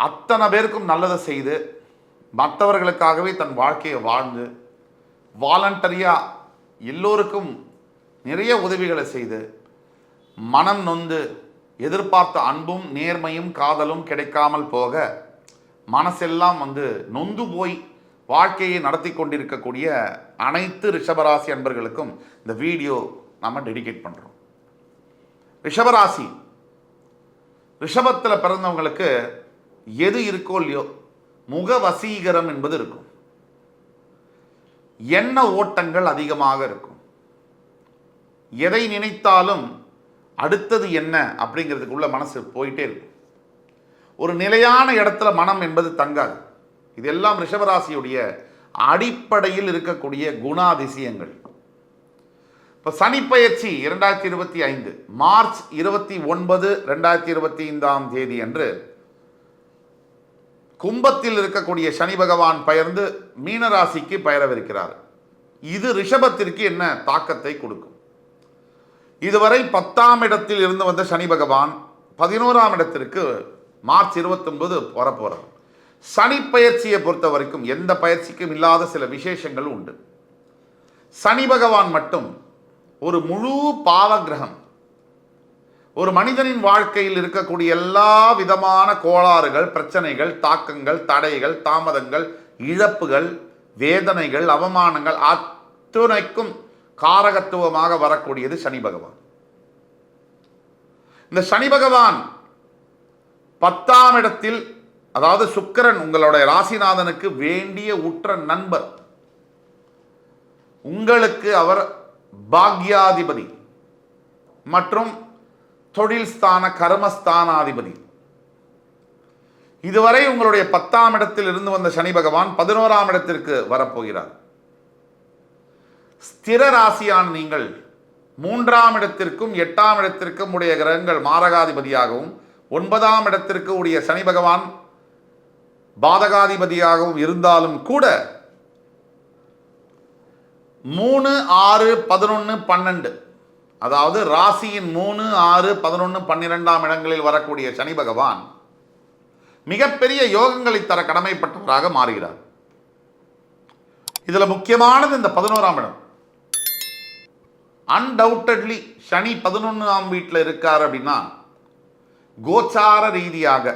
அத்தனை பேருக்கும் நல்லதை செய்து, மற்றவர்களுக்காகவே தன் வாழ்க்கையை வாழ்ந்து, வாலண்டரியாக எல்லோருக்கும் நிறைய உதவிகளை செய்து, மனம் நொந்து எதிர்பார்த்த அன்பும் நேர்மையும் காதலும் கிடைக்காமல் போக மனசெல்லாம் நொந்து போய் வாழ்க்கையை நடத்தி கொண்டிருக்கக்கூடிய அனைத்து ரிஷபராசி அன்பர்களுக்கும் இந்த வீடியோ நம்ம டெடிகேட் பண்ணுறோம். ரிஷபராசி, ரிஷபத்தில் பிறந்தவங்களுக்கு எது இருக்கோ இல்லையோ முக வசீகரம் என்பது இருக்கும். எண்ண ஓட்டங்கள் அதிகமாக இருக்கும். எதை நினைத்தாலும் அடுத்தது என்ன அப்படிங்கிறதுக்குள்ள மனசு போயிட்டே இருக்கும். ஒரு நிலையான இடத்துல மனம் என்பது தங்காது. இதெல்லாம் ரிஷபராசியுடைய அடிப்படையில் இருக்கக்கூடிய குணாதிசயங்கள். இப்போ சனிப்பெயர்ச்சி 2025 மார்ச் 29, 2025 அன்று கும்பத்தில் இருக்கக்கூடிய சனி பகவான் பெயர்ந்து மீனராசிக்கு பெயரவிருக்கிறார். இது ரிஷபத்திற்கு என்ன தாக்கத்தை கொடுக்கும்? இதுவரை 10ஆம் இடத்தில் இருந்து வந்த சனி பகவான் 11ஆம் இடத்திற்கு மார்ச் 29 வரப்போறார். சனி பயிற்சியை பொறுத்த வரைக்கும் எந்த பயிற்சிக்கும் இல்லாத சில விசேஷங்கள் உண்டு. சனி பகவான் மட்டும் ஒரு முழு பாவ கிரகம். ஒரு மனிதனின் வாழ்க்கையில் இருக்கக்கூடிய எல்லா விதமான கோளாறுகள், பிரச்சனைகள், தாக்கங்கள், தடைகள், தாமதங்கள், இழப்புகள், வேதனைகள், அவமானங்கள் அத்துணைக்கும் காரகத்துவமாக வரக்கூடியது சனி பகவான். இந்த சனி பகவான் 10ஆம் இடத்தில், அதாவது சுக்கிரன் உங்களுடைய ராசிநாதனுக்கு வேண்டிய உற்ற நண்பர். உங்களுக்கு அவர் பாக்யாதிபதி மற்றும் தொழில் ஸ்தான கர்மஸ்தானாதிபதி. இதுவரை உங்களுடைய 10ஆம் இடத்தில் இருந்து வந்த சனி பகவான் 11ஆம் இடத்திற்கு வரப்போகிறார். ஸ்திர ராசியான நீங்கள் 3ஆம் இடத்திற்கும் 8ஆம் இடத்திற்கும் உடைய கிரகங்கள் மாரகாதிபதியாகவும் 9ஆம் இடத்திற்கு உடைய சனி பகவான் பாதகாதிபதியாகவும் இருந்தாலும் கூட 3, 6, 11, 12, அதாவது ராசியின் 3, 6, 11, 12ஆம் இடங்களில் வரக்கூடிய சனி பகவான் மிகப்பெரிய யோகங்களை தர கடமைப்பட்டவராக மாறுகிறார். இதுல முக்கியமானது இந்த 11ஆம் இடம். அன்டவுட்டட்லி சனி 11ஆம் வீட்டில் இருக்கார் அப்படின்னா, கோச்சார ரீதியாக,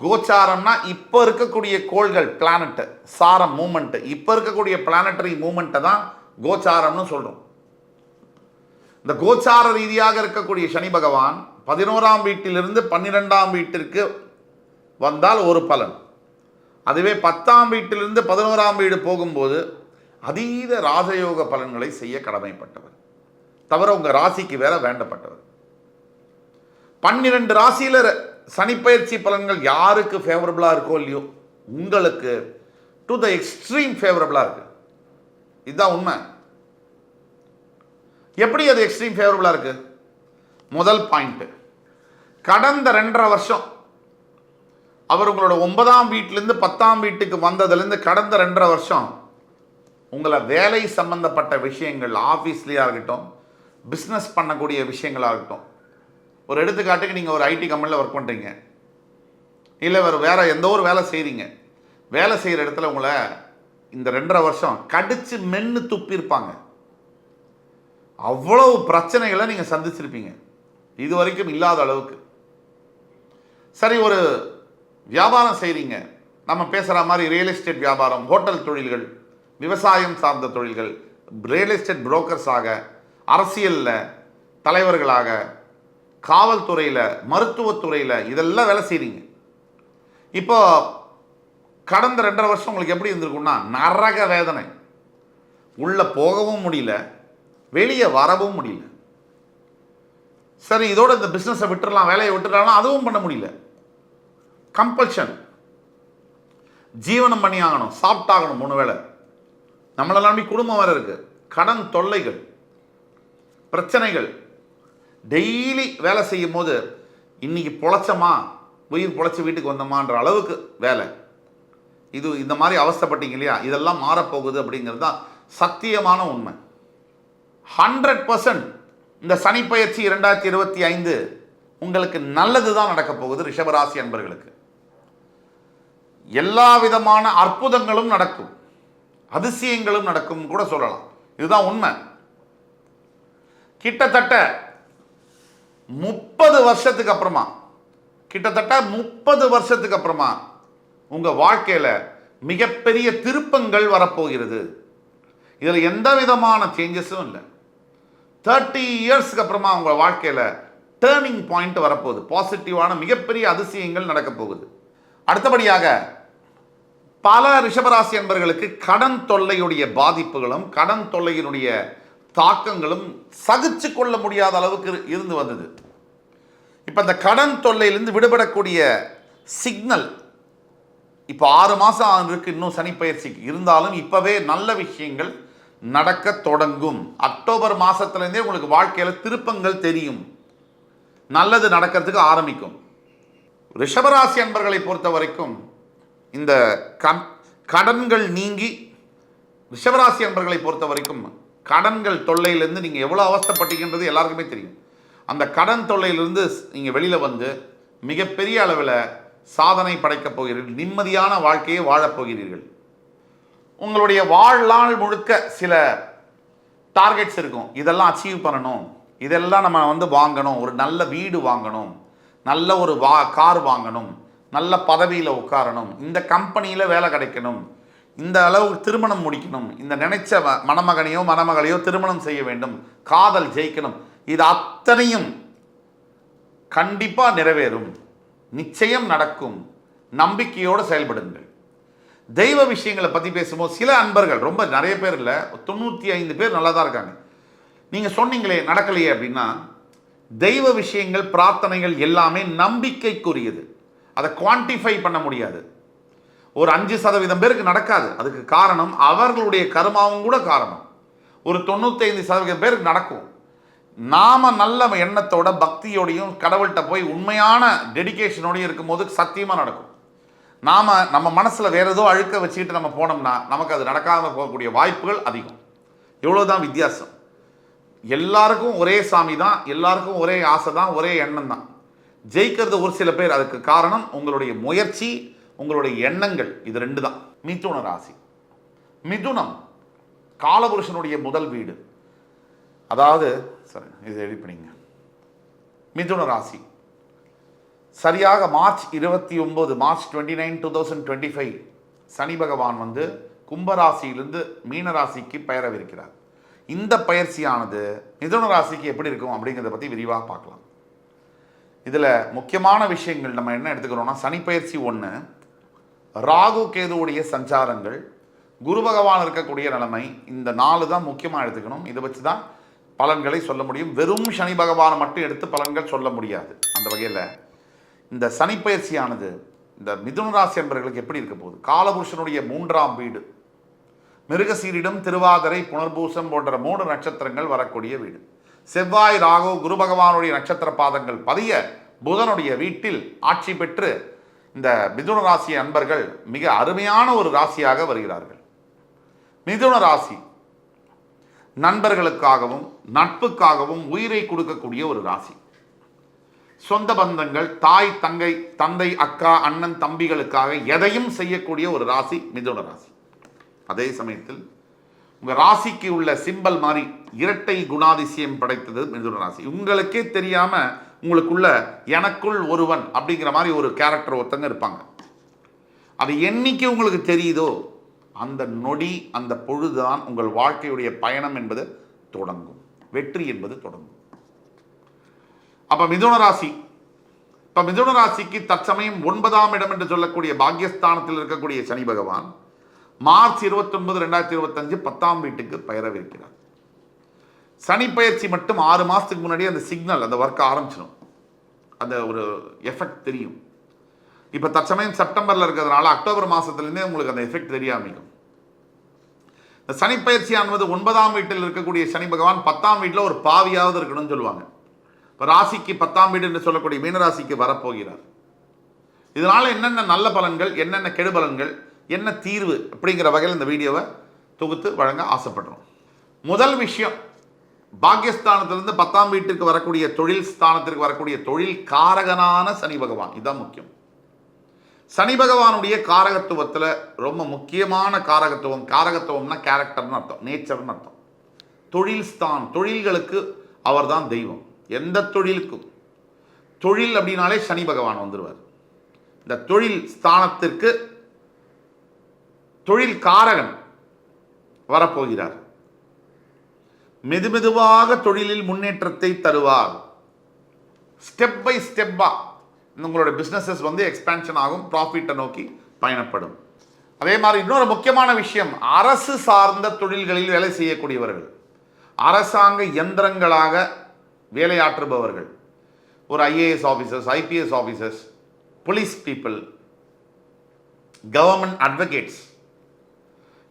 கோச்சாரம்னா இப்போ இருக்கக்கூடிய கோள்கள், பிளானட் சாரம் மூமெண்ட், இப்போ இருக்கக்கூடிய பிளானட்டரி மூமெண்ட்டை தான் கோச்சாரம்னு சொல்றோம். இந்த கோச்சார ரீதியாக இருக்கக்கூடிய சனி பகவான் 11ஆம் வீட்டிலிருந்து 12ஆம் வீட்டிற்கு வந்தால் ஒரு பலன். அதுவே 10ஆம் வீட்டிலிருந்து 11ஆம் வீடு போகும்போது அதீத ராஜயோக பலன்களை செய்ய கடமைப்பட்டவர். தவிர உங்க ராசிக்கு வேற வேண்டப்பட்டவர். 12 ராசியில சனிப்பெயர்ச்சி பலன்கள் யாருக்கு ஃபேவரபிளா இருக்கோ இல்லையோ, உங்களுக்கு டு த எக்ஸ்ட்ரீம் ஃபேவரபிளா இருக்கு. இதுதான் உண்மை. எப்படி அது எக்ஸ்ட்ரீம் ஃபேவரபிளா இருக்கு? முதல் பாயிண்ட், கடந்த 2.5 வருஷம் அவர் உங்களோட 9ஆம் வீட்டிலிருந்து 10ஆம் வீட்டுக்கு வந்ததுலேருந்து கடந்த 2.5 வருஷம் உங்களை வேலை சம்பந்தப்பட்ட விஷயங்கள், ஆஃபீஸ்லேயா இருக்கட்டும், பிஸ்னஸ் பண்ணக்கூடிய விஷயங்களாக இருக்கட்டும். ஒரு எடுத்துக்காட்டுக்கு நீங்கள் ஒரு ஐடி கம்பெனியில் ஒர்க் பண்ணுறீங்க, இல்லை வேறு எந்த ஒரு வேலை செய்கிறீங்க. வேலை செய்கிற இடத்துல உங்களை இந்த 2.5 வருஷம் கடிச்சு மென்று துப்பியிருப்பாங்க. அவ்வளவு பிரச்சனைகளை நீங்கள் சந்திச்சிருப்பீங்க, இது வரைக்கும் இல்லாத அளவுக்கு. சரி, ஒரு வியாபாரம் செய்கிறீங்க, நம்ம பேசுகிற மாதிரி ரியல் எஸ்டேட் வியாபாரம், ஹோட்டல் தொழில்கள், விவசாயம் சார்ந்த தொழில்கள், ரியல் எஸ்டேட் புரோக்கர்ஸாக, அரசியலில் தலைவர்களாக, காவல்துறையில், மருத்துவத்துறையில், இதெல்லாம் வேலை செய்கிறீங்க. இப்போ கடந்த 2.5 வருஷம் உங்களுக்கு எப்படி இருந்திருக்கும்னா நரக வேதனை. உள்ளே போகவும் முடியல, வெளியே வரவும் முடியல. சரி, இதோட இந்த பிஸ்னஸை விட்டுடலாம், வேலையை விட்டுடலாம், அதுவும் பண்ண முடியல. கம்பல்ஷன், ஜீவனம் பண்ணி ஆகணும், சாப்பிட்டாகணும் 3 வேளை. நம்மளெல்லாம் குடும்பம் வேறு இருக்கு, கடன் தொல்லைகள், பிரச்சனைகள். டெய்லி வேலை செய்யும் போது இன்னைக்கு பொழைச்சமா, உயிர் பொழைச்சி வீட்டுக்கு வந்தோமான்ற அளவுக்கு வேலை. இது இந்த மாதிரி அவஸ்தைப்பட்டீங்க இல்லையா, இதெல்லாம் மாறப்போகுது அப்படிங்கிறது தான் சத்தியமான உண்மை. 100% இந்த சனிப்பெயர்ச்சி 2025 உங்களுக்கு நல்லது தான் நடக்க போகுது. ரிஷபராசி அன்பர்களுக்கு எல்லா விதமான அற்புதங்களும் நடக்கும், அதிசயங்களும் நடக்கும் கூட சொல்லலாம். இதுதான் உண்மை. கிட்டத்தட்ட 30 வருஷத்துக்கு அப்புறமா, கிட்டத்தட்ட 30 வருஷத்துக்கு அப்புறமா உங்க வாழ்க்கையில மிகப்பெரிய திருப்பங்கள் வரப்போகிறது. இதில் எந்த விதமான சேஞ்சஸும் இல்லை. 30 இயர்ஸ்க்கு அப்புறமா உங்க வாழ்க்கையில டேர்னிங் பாயிண்ட் வரப்போகுது. பாசிட்டிவான மிகப்பெரிய அதிசயங்கள் நடக்க போகுது. அடுத்தபடியாக பல ரிஷபராசி என்பவர்களுக்கு கடன் தொல்லையுடைய பாதிப்புகளும், கடன் தொல்லையினுடைய தாக்கங்களும் சகிச்சு கொள்ள முடியாத அளவுக்கு இருந்து வந்தது. இப்போ அந்த கடன் தொல்லையிலிருந்து விடுபடக்கூடிய சிக்னல் இப்போ 6 மாதம் இருக்கு இன்னும் சனிப்பெயர்ச்சிக்கு. இருந்தாலும் இப்போவே நல்ல விஷயங்கள் நடக்க தொடங்கும். அக்டோபர் மாதத்துலேருந்தே உங்களுக்கு வாழ்க்கையில் திருப்பங்கள் தெரியும், நல்லது நடக்கிறதுக்கு ஆரம்பிக்கும். ரிஷபராசி அன்பர்களை பொறுத்த வரைக்கும் இந்த கடன்கள் நீங்கி, ரிஷபராசி அன்பர்களை பொறுத்த வரைக்கும் கடன்கள் தொல்லையிலிருந்து நீங்கள் எவ்வளோ அவஸ்தைப்பட்டீங்கன்றது எல்லாருக்குமே தெரியும். அந்த கடன் தொல்லையிலிருந்து நீங்கள் வெளியில் வந்து மிகப்பெரிய அளவில் சாதனை படைக்கப் போகிறீர்கள், நிம்மதியான வாழ்க்கையை வாழப்போகிறீர்கள். உங்களுடைய வாழ்நாள் முழுக்க சில டார்கெட்ஸ் இருக்கும், இதெல்லாம் அச்சீவ் பண்ணணும், இதெல்லாம் நம்ம வாங்கணும், ஒரு நல்ல வீடு வாங்கணும், நல்ல ஒரு கார் வாங்கணும், நல்ல பதவியில் உட்காரணும், இந்த கம்பெனியில் வேலை கிடைக்கணும், இந்த அளவுக்கு திருமணம் முடிக்கணும், இந்த நினைச்ச மணமகனையோ மணமகளையோ திருமணம் செய்ய வேண்டும், காதல் ஜெயிக்கணும். இது அத்தனையும் கண்டிப்பாக நிறைவேறும், நிச்சயம் நடக்கும். நம்பிக்கையோடு செயல்படுங்கள். தெய்வ விஷயங்களை பற்றி பேசும்போது சில அன்பர்கள், ரொம்ப நிறைய பேர் இல்லை, 95 பேர் நல்லா தான் இருக்காங்க. நீங்கள் சொன்னீங்களே நடக்கலையே அப்படின்னா, தெய்வ விஷயங்கள், பிரார்த்தனைகள் எல்லாமே நம்பிக்கைக்குரியது. அதை குவான்டிஃபை பண்ண முடியாது. ஒரு 5% பேருக்கு நடக்காது. அதுக்கு காரணம் அவர்களுடைய கர்மாவும் கூட காரணம். ஒரு 95% பேருக்கு நடக்கும். நாம நல்ல எண்ணத்தோட, பக்தியோடையும், கடவுள்கிட்ட போய் உண்மையான டெடிகேஷனோடையும் இருக்கும்போது சத்தியமாக நடக்கும். நம்ம மனசில் வேற ஏதோ அழுக்க வச்சுக்கிட்டு நம்ம போனோம்னா நமக்கு அது நடக்காமல் போகக்கூடிய வாய்ப்புகள் அதிகம். இவ்வளோதான் வித்தியாசம். எல்லாருக்கும் ஒரே சாமி தான், எல்லாருக்கும் ஒரே ஆசை தான், ஒரே எண்ணம் தான். ஜெயிக்கிறது ஒரு சில பேர். அதுக்கு காரணம் உங்களுடைய முயற்சி, உங்களுடைய எண்ணங்கள். இது 2 தான். மிதுன ராசி. மிதுனம் காலபுருஷனுடைய முதல் வீடு. அதாவது சரி, இது எடிட் பண்ணிங்க. மிதுன ராசி சரியாக மார்ச் 29, மார்ச் 29, 2025 சனி பகவான் கும்பராசியிலிருந்து மீனராசிக்கு பெயரவிருக்கிறார். இந்த பயிற்சியானது மிதுன ராசிக்கு எப்படி இருக்கும் அப்படிங்கிறத பற்றி விரிவாக பார்க்கலாம். இதில் முக்கியமான விஷயங்கள் நம்ம என்ன எடுத்துக்கிறோம்னா, சனி பயிற்சி 1, ராகு கேதுவுடைய சஞ்சாரங்கள், குரு பகவான் இருக்கக்கூடிய நிலைமை, இந்த 4 தான் முக்கியமாக எடுத்துக்கணும். இதை வச்சு தான் பலன்களை சொல்ல முடியும். வெறும் சனி பகவானை மட்டும் எடுத்து பலன்கள் சொல்ல முடியாது. அந்த வகையில் இந்த சனி பயிற்சியானது இந்த மிதுன ராசி என்பவர்களுக்கு எப்படி இருக்க போகுது? காலபுருஷனுடைய 3ஆம் வீடு, மிருகசீரிடம், திருவாதிரை, புனர்பூசம் போன்ற 3 நட்சத்திரங்கள் வரக்கூடிய வீடு. செவ்வாய், ராகு, குரு பகவானுடைய நட்சத்திர பாதங்கள் பதிய புதனுடைய வீட்டில் ஆட்சி பெற்று இந்த மிதுன ராசி அன்பர்கள் மிக அருமையான ஒரு ராசியாக வருகிறார்கள். மிதுன ராசி நண்பர்களுக்காகவும் நட்புக்காகவும் உயிரை கொடுக்கக்கூடிய ஒரு ராசி. சொந்த பந்தங்கள், தாய் தந்தை அக்கா அண்ணன் தம்பிகளுக்காக எதையும் செய்யக்கூடிய ஒரு ராசி மிதுன ராசி. அதே சமயத்தில் உங்கள் ராசிக்கு உள்ள சிம்பல் மாதிரி இரட்டை குணாதிசயம் படைத்தது மிதுன ராசி. உங்களுக்கே தெரியாம உங்களுக்குள்ள எனக்குள் ஒருவன் அப்படிங்கிற மாதிரி ஒரு கேரக்டர் ஒருத்தங்க இருப்பாங்க. அது என்னைக்கு உங்களுக்கு தெரியுதோ அந்த நொடி அந்த பொழுதுதான் உங்கள் வாழ்க்கையுடைய பயணம் என்பது தொடங்கும், வெற்றி என்பது தொடங்கும். அப்ப மிதுன ராசி, இப்ப மிதுன ராசிக்கு தற்சமயம் 9ஆம் இடம் என்று சொல்லக்கூடிய பாக்யஸ்தானத்தில் இருக்கக்கூடிய சனி பகவான் மார்ச் 29, 2025 10ஆம் வீட்டுக்கு பெயரவிருக்கிறார். சனி பயிற்சி மட்டும் 6 மாசத்துக்கு முன்னாடி அந்த சிக்னல், அந்த ஒர்க் ஆரம்பிச்சிடும், அந்த ஒரு எஃபெக்ட் தெரியும். இப்போ தற்சமயம் செப்டம்பரில் இருக்கிறதுனால அக்டோபர் மாதத்துலேருந்தே உங்களுக்கு அந்த எஃபெக்ட் தெரிய ஆரம்பிக்கும். இந்த சனி பயிற்சியானது 9ஆம் வீட்டில் இருக்கக்கூடிய சனி பகவான் 10ஆம் வீட்டில் ஒரு பாவியாவது இருக்கணும்னு சொல்லுவாங்க. இப்போ ராசிக்கு 10ஆம் வீடு என்று சொல்லக்கூடிய மீனராசிக்கு வரப்போகிறார். இதனால் என்னென்ன நல்ல பலன்கள், என்னென்ன கெடு பலன்கள், என்ன தீர்வு அப்படிங்கிற வகையில் இந்த வீடியோவை தொகுத்து வழங்க ஆசைப்படுறோம். முதல் விஷயம், பாக்யஸ்தானத்திலிருந்து 10ஆம் வீட்டிற்கு வரக்கூடிய தொழில் ஸ்தானத்திற்கு வரக்கூடிய தொழில் காரகனான சனி பகவான். இதுதான் முக்கியம். சனி பகவானுடைய காரகத்துவத்தில் ரொம்ப முக்கியமான காரகத்துவம்னா கேரக்டர்னு அர்த்தம், நேச்சர்னு அர்த்தம். தொழில் ஸ்தான், தொழில்களுக்கு அவர் தான் தெய்வம். எந்த தொழிலுக்கும் தொழில் அப்படின்னாலே சனி பகவான் வந்துடுவார். இந்த தொழில் ஸ்தானத்திற்கு தொழில் காரகன் வரப்போகிறார். மெதுமெதுவாக தொழிலில் முன்னேற்றத்தை தருவார். ஸ்டெப் பை ஸ்டெப்பா உங்களோட பிஸ்னஸஸ் எக்ஸ்பேன்ஷன் ஆகும், ப்ராஃபிட்டை நோக்கி பயணப்படும். அதே மாதிரி இன்னொரு முக்கியமான விஷயம், அரசு சார்ந்த தொழில்களில் வேலை செய்யக்கூடியவர்கள், அரசாங்க எந்திரங்களாக வேலையாற்றுபவர்கள், ஒரு IAS officers, IPS officers, police people, government advocates,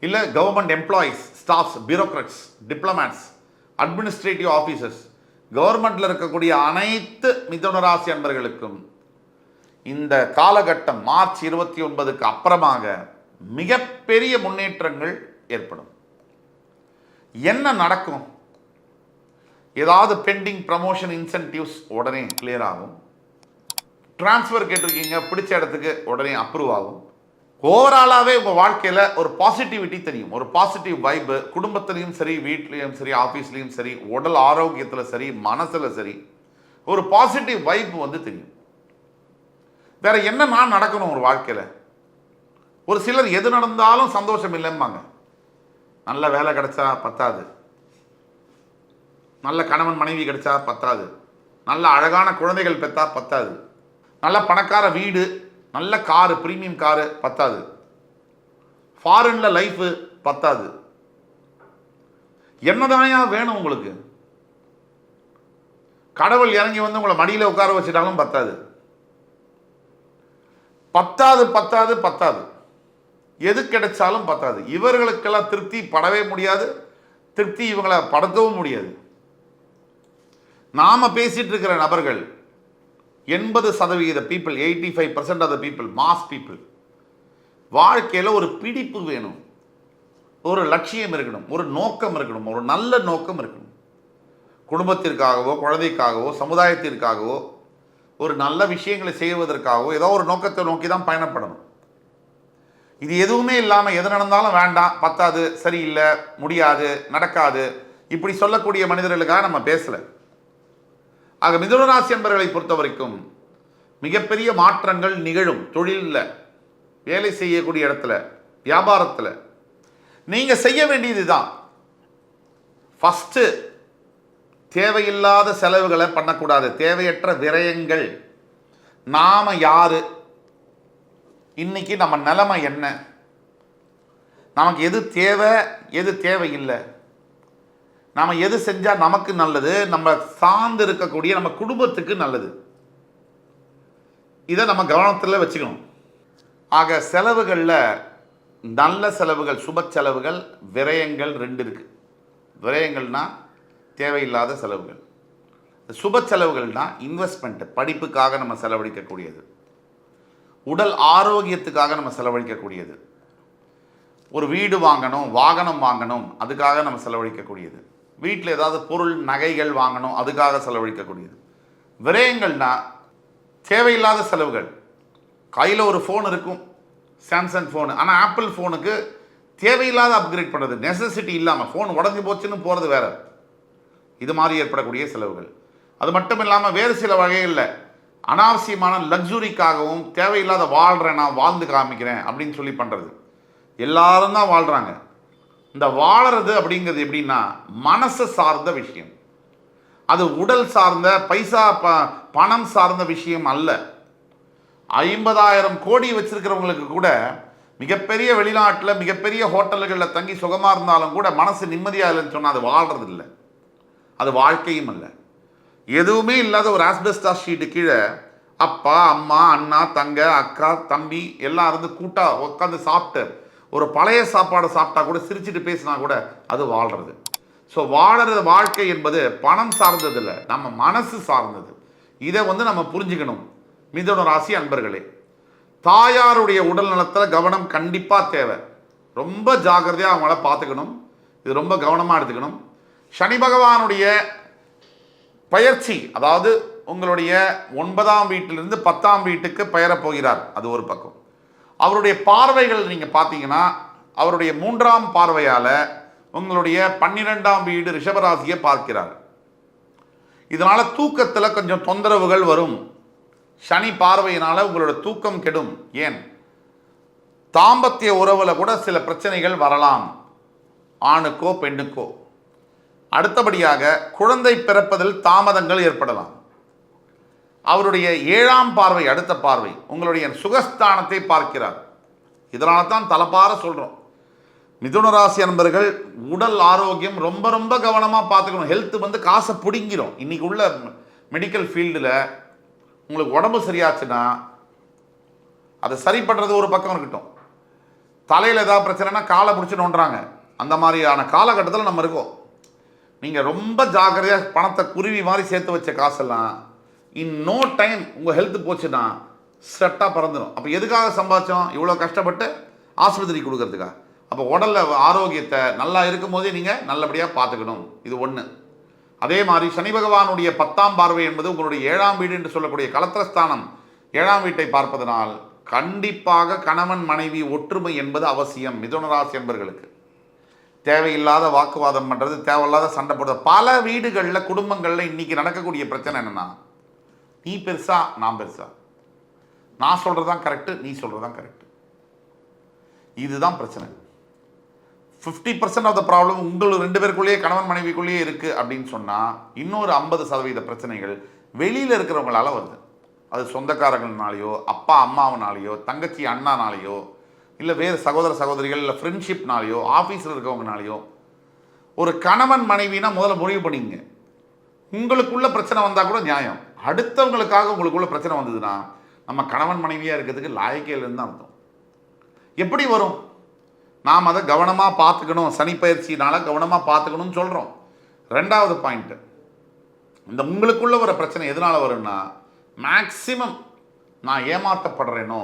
இல்லை government employees, staffs, bureaucrats, diplomats, administrative officers, கவர்மெண்ட்டில் இருக்கக்கூடிய அனைத்து மிதுன ராசி அன்பர்களுக்கும் இந்த காலகட்டம் மார்ச் 29க்கு அப்புறமாக மிகப்பெரிய முன்னேற்றங்கள் ஏற்படும். என்ன நடக்கும்? ஏதாவது பெண்டிங் ப்ரமோஷன் இன்சென்டிவ்ஸ் உடனே கிளியர் ஆகும். டிரான்ஸ்ஃபர் கேட்டிருக்கீங்க, பிடிச்ச இடத்துக்கு உடனே அப்ரூவ் ஆகும். ஓவராலாகவே உங்கள் வாழ்க்கையில் ஒரு பாசிட்டிவிட்டி தெரியும், ஒரு பாசிட்டிவ் வைப்பு. குடும்பத்திலையும் சரி, வீட்லேயும் சரி, ஆஃபீஸ்லேயும் சரி, உடல் ஆரோக்கியத்தில் சரி, மனசில் சரி, ஒரு பாசிட்டிவ் வைப்பு தெரியும். வேற என்ன நான் நடக்கணும் ஒரு வாழ்க்கையில்? ஒரு சிலர் எது நடந்தாலும் சந்தோஷம் இல்லைம்பாங்க. நல்ல வேலை கிடைச்சா பத்தாது, நல்ல கணவன் மனைவி கிடைச்சா பத்தாது, நல்ல அழகான குழந்தைகள் பெற்றா பத்தாது, நல்ல பணக்கார வீடு, நல்ல காரு, பிரீமியம் காரு பத்தாது, ஃபாரின்ல லைஃப் பத்தாது. என்னதாயா வேணும் உங்களுக்கு? கடவுள் இறங்கி உங்களை மடியில் உட்கார வச்சுட்டாலும் பத்தாது. பத்தாது பத்தாது பத்தாது, எது கிடைச்சாலும் பத்தாது. இவர்களுக்கெல்லாம் திருப்தி படவே முடியாது, திருப்தி இவங்களை படுத்தவும் முடியாது. நாம பேசிட்டு இருக்கிற நபர்கள் 80% people, 85% of the people, mass people, வாழ்க்கையில் ஒரு பிடிப்பு வேணும், ஒரு லட்சியம் இருக்கணும், ஒரு நோக்கம் இருக்கணும், ஒரு நல்ல நோக்கம் இருக்கணும். குடும்பத்திற்காகவோ, குழந்தைக்காகவோ, சமுதாயத்திற்காகவோ, ஒரு நல்ல விஷயங்களை செய்வதற்காகவோ ஏதோ ஒரு நோக்கத்தை நோக்கி தான் பயணப்படணும். இது எதுவுமே இல்லாமல் எது நடந்தாலும் வேண்டாம், பத்தாது, சரியில்லை, முடியாது, நடக்காது, இப்படி சொல்லக்கூடிய மனிதர்களுக்காக நம்ம பேசலை. ஆக மிதுன ராசி என்பவர்களை பொறுத்த வரைக்கும் மிகப்பெரிய மாற்றங்கள் நிகழும். தொழிலில், வேலை செய்யக்கூடிய இடத்துல, வியாபாரத்தில் நீங்கள் செய்ய வேண்டியது தான். ஃபஸ்ட்டு தேவையில்லாத செலவுகளை பண்ணக்கூடாது, தேவையற்ற விரயங்கள். நாம யாரு, இன்னைக்கு நம்ம நிலைமை என்ன, நமக்கு எது தேவை, எது தேவையில்லை, நாம் எது செஞ்சால் நமக்கு நல்லது, நம்ம சார்ந்து இருக்கக்கூடிய நம்ம குடும்பத்துக்கு நல்லது, இதை நம்ம கவனத்தில் வச்சுக்கணும். ஆக செலவுகளில் நல்ல செலவுகள், சுப செலவுகள், விரயங்கள் ரெண்டு இருக்கு. விரயங்கள்னா தேவையில்லாத செலவுகள், சுப செலவுகள்னா இன்வெஸ்ட்மெண்ட், படிப்புக்காக நம்ம செலவழிக்கக்கூடியது, உடல் ஆரோக்கியத்துக்காக நம்ம செலவழிக்கக்கூடியது, ஒரு வீடு வாங்கணும், வாகனம் வாங்கணும், அதுக்காக நம்ம செலவழிக்கக்கூடியது. வீட்டில் ஏதாவது பொருள் நகைகள் வாங்கணும், அதுக்காக செலவழிக்கக்கூடியது. விரயங்கள்னா தேவையில்லாத செலவுகள். கையில் ஒரு ஃபோன் இருக்கும், சாம்சங் ஃபோனு, ஆனால் ஆப்பிள் ஃபோனுக்கு தேவையில்லாத அப்கிரேட் பண்ணுறது, நெசசிட்டி இல்லாமல் ஃபோன் உடஞ்சி போச்சுன்னு போகிறது வேற. இது மாதிரி ஏற்படக்கூடிய செலவுகள். அது மட்டும் இல்லாமல் வேறு சில வகைகளில் அனாவசியமான லக்ஸுரிக்காகவும் தேவையில்லாத வாழ்கிறேன், நான் வாழ்ந்து காமிக்கிறேன் அப்படின்னு சொல்லி பண்ணுறது. எல்லாரும் தான் வாழ்கிறாங்க. இந்த வாழறது அப்படிங்கிறது எப்படின்னா மனசை சார்ந்த விஷயம். அது உடல் சார்ந்த பைசா பணம் சார்ந்த விஷயம் அல்ல. 50,000 கோடி வச்சிருக்கிறவங்களுக்கு கூட மிகப்பெரிய வெளிநாட்டில் மிகப்பெரிய ஹோட்டல்களில் தங்கி சுகமாக இருந்தாலும் கூட மனசு நிம்மதியாக இல்லைன்னு சொன்னால் அது வாழ்கிறது இல்லை, அது வாழ்க்கையும் இல்லை. எதுவுமே இல்லாத ஒரு ஆஸ்பெஸ்டாஸ் ஷீட்டு கீழே அப்பா அம்மா அண்ணா தங்க அக்கா தம்பி எல்லாம் இருந்து கூட்டாக உட்காந்து சாப்பிட்டு ஒரு பழைய சாப்பாடு சாப்பிட்டா கூட சிரிச்சுட்டு பேசினா கூட அது வாழ்கிறது. ஸோ வாழறது வாழ்க்கை என்பது பணம் சார்ந்தது இல்லை, நம்ம மனசு சார்ந்தது. இதை நம்ம புரிஞ்சுக்கணும். மிதுன ராசி அன்பர்களே, தாயாருடைய உடல் நலத்தில் கவனம் கண்டிப்பாக தேவை. ரொம்ப ஜாக்கிரதையாக அவங்கள பார்த்துக்கணும். இது ரொம்ப கவனமாக எடுத்துக்கணும். சனி பகவானுடைய பயிற்சி, அதாவது உங்களுடைய 9ஆம் வீட்டிலிருந்து 10ஆம் வீட்டுக்கு பெயரப் போகிறார், அது ஒரு பக்கம். அவருடைய பார்வைகள் நீங்கள் பார்த்தீங்கன்னா அவருடைய 3ஆம் பார்வையால் உங்களுடைய 12ஆம் வீடு ரிஷபராசியை பார்க்கிறார். இதனால் தூக்கத்தில் கொஞ்சம் தொந்தரவுகள் வரும். சனி பார்வையினால் உங்களோட தூக்கம் கெடும். ஏன், தாம்பத்திய உறவில் கூட சில பிரச்சனைகள் வரலாம், ஆணுக்கோ பெண்ணுக்கோ. அடுத்தபடியாக குழந்தை பிறப்பதில் தாமதங்கள் ஏற்படலாம். அவருடைய 7ஆம் பார்வை, அடுத்த பார்வை உங்களுடைய சுகஸ்தானத்தை பார்க்கிறார். இதனால தான் தலப்பார சொல்கிறோம், மிதுன ராசி அன்பர்கள் உடல் ஆரோக்கியம் ரொம்ப ரொம்ப கவனமாக பார்த்துக்கணும். ஹெல்த் காசை பிடிங்கிடும். இன்னைக்கு உள்ள மெடிக்கல் ஃபீல்டில் உங்களுக்கு உடம்பு சரியாச்சுன்னா அதை சரி பண்ணுறது ஒரு பக்கம் இருக்கட்டும், தலையில் ஏதாவது பிரச்சனைனா காலை பிடிச்சி நோண்டுறாங்க. அந்த மாதிரியான காலகட்டத்தில் நம்ம இருக்கோம். நீங்கள் ரொம்ப ஜாக்கிரதையாக பணத்தை குருவி மாதிரி சேர்த்து வச்ச காசெல்லாம் இன் நோ டைம் உங்கள் ஹெல்த் போச்சுன்னா செட்டாக பறந்துடும். அப்போ எதுக்காக சம்பாதிச்சோம்? இவ்வளோ கஷ்டப்பட்டு ஆஸ்பத்திரி கொடுக்கறதுக்கா? அப்போ உடலில் ஆரோக்கியத்தை நல்லா இருக்கும் போதே நீங்கள் நல்லபடியாக பார்த்துக்கணும். இது ஒன்று. அதே மாதிரி சனி பகவானுடைய 10ஆம் பார்வை என்பது உங்களுடைய 7ஆம் வீடு என்று சொல்லக்கூடிய கலத்திரஸ்தானம் 7ஆம் வீட்டை பார்ப்பதனால் கண்டிப்பாக கணவன் மனைவி ஒற்றுமை என்பது அவசியம். மிதுன ராசி என்பர்களுக்கு தேவையில்லாத வாக்குவாதம் பண்ணுறது, தேவையில்லாத சண்டை போடுறது. பல வீடுகளில் குடும்பங்களில் இன்றைக்கி நடக்கக்கூடிய பிரச்சனை என்னென்னா, நீ பெருசா நான் பெருசா, நான் சொல்கிறது தான் கரெக்டு நீ சொல்கிறது தான் கரெக்டு. இதுதான் பிரச்சனை. 50% ஆஃப் த ப்ராப்ளம் உங்கள் 2 பேருக்குள்ளேயே கணவன் மனைவிக்குள்ளேயே இருக்குது அப்படின்னு சொன்னால் இன்னொரு 50% பிரச்சனைகள் வெளியில் இருக்கிறவங்களால வருது. அது சொந்தக்காரங்கள்னாலேயோ அப்பா அம்மாவனாலேயோ தங்கச்சி அண்ணானாலேயோ இல்லை வேறு சகோதர சகோதரிகள் இல்லை ஃப்ரெண்ட்ஷிப்னாலேயோ ஆஃபீஸில் இருக்கவங்கனாலேயோ. ஒரு கணவன் மனைவினா முதல்ல முடிவு பண்ணிங்க. உங்களுக்குள்ள பிரச்சனை வந்தால் கூட நியாயம், அடுத்தவங்களுக்காக உங்களுக்குள்ள பிரச்சனை வந்ததுன்னா நம்ம கணவன் மனைவியாக இருக்கிறதுக்கு லாயக்கையிலேருந்து தான் அர்த்தம். எப்படி வரும்? நாம் அதை கவனமாக பார்த்துக்கணும். சனி பயிற்சினால் கவனமாக பார்த்துக்கணும்னு சொல்கிறோம். 2வது பாயிண்ட்டு, இந்த உங்களுக்குள்ள வர பிரச்சனை எதனால் வரும்னா, மேக்சிமம் நான் ஏமாற்றப்படுறேனோ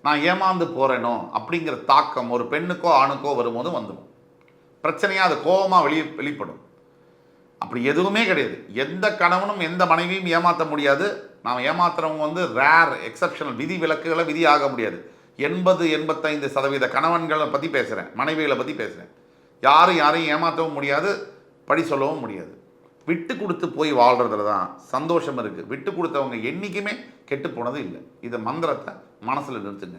நான் ஏமாந்து போகிறேனோ அப்படிங்கிற தாக்கம் ஒரு பெண்ணுக்கோ ஆணுக்கோ வரும்போது வந்துடும். பிரச்சனையாக அது கோபமாக வெளிப்படும். அப்படி எதுவுமே கிடையாது. எந்த கணவனும் எந்த மனைவியும் ஏமாற்ற முடியாது. நாம் ஏமாத்துறவங்க ரேர் எக்ஸப்ஷனல், விதி விலக்குகளை விதி ஆக முடியாது. 80-85% கணவன்களை பற்றி பேசுகிறேன், மனைவிகளை பற்றி பேசுகிறேன். யாரையும் ஏமாற்றவும் முடியாது, படி சொல்லவும் முடியாது. விட்டு கொடுத்து போய் வாழ்கிறதுல தான் சந்தோஷம் இருக்குது. விட்டு கொடுத்தவங்க என்றைக்குமே கெட்டு போனது இல்லை. இதை மந்திரத்தை மனசில் நிறுத்துங்க.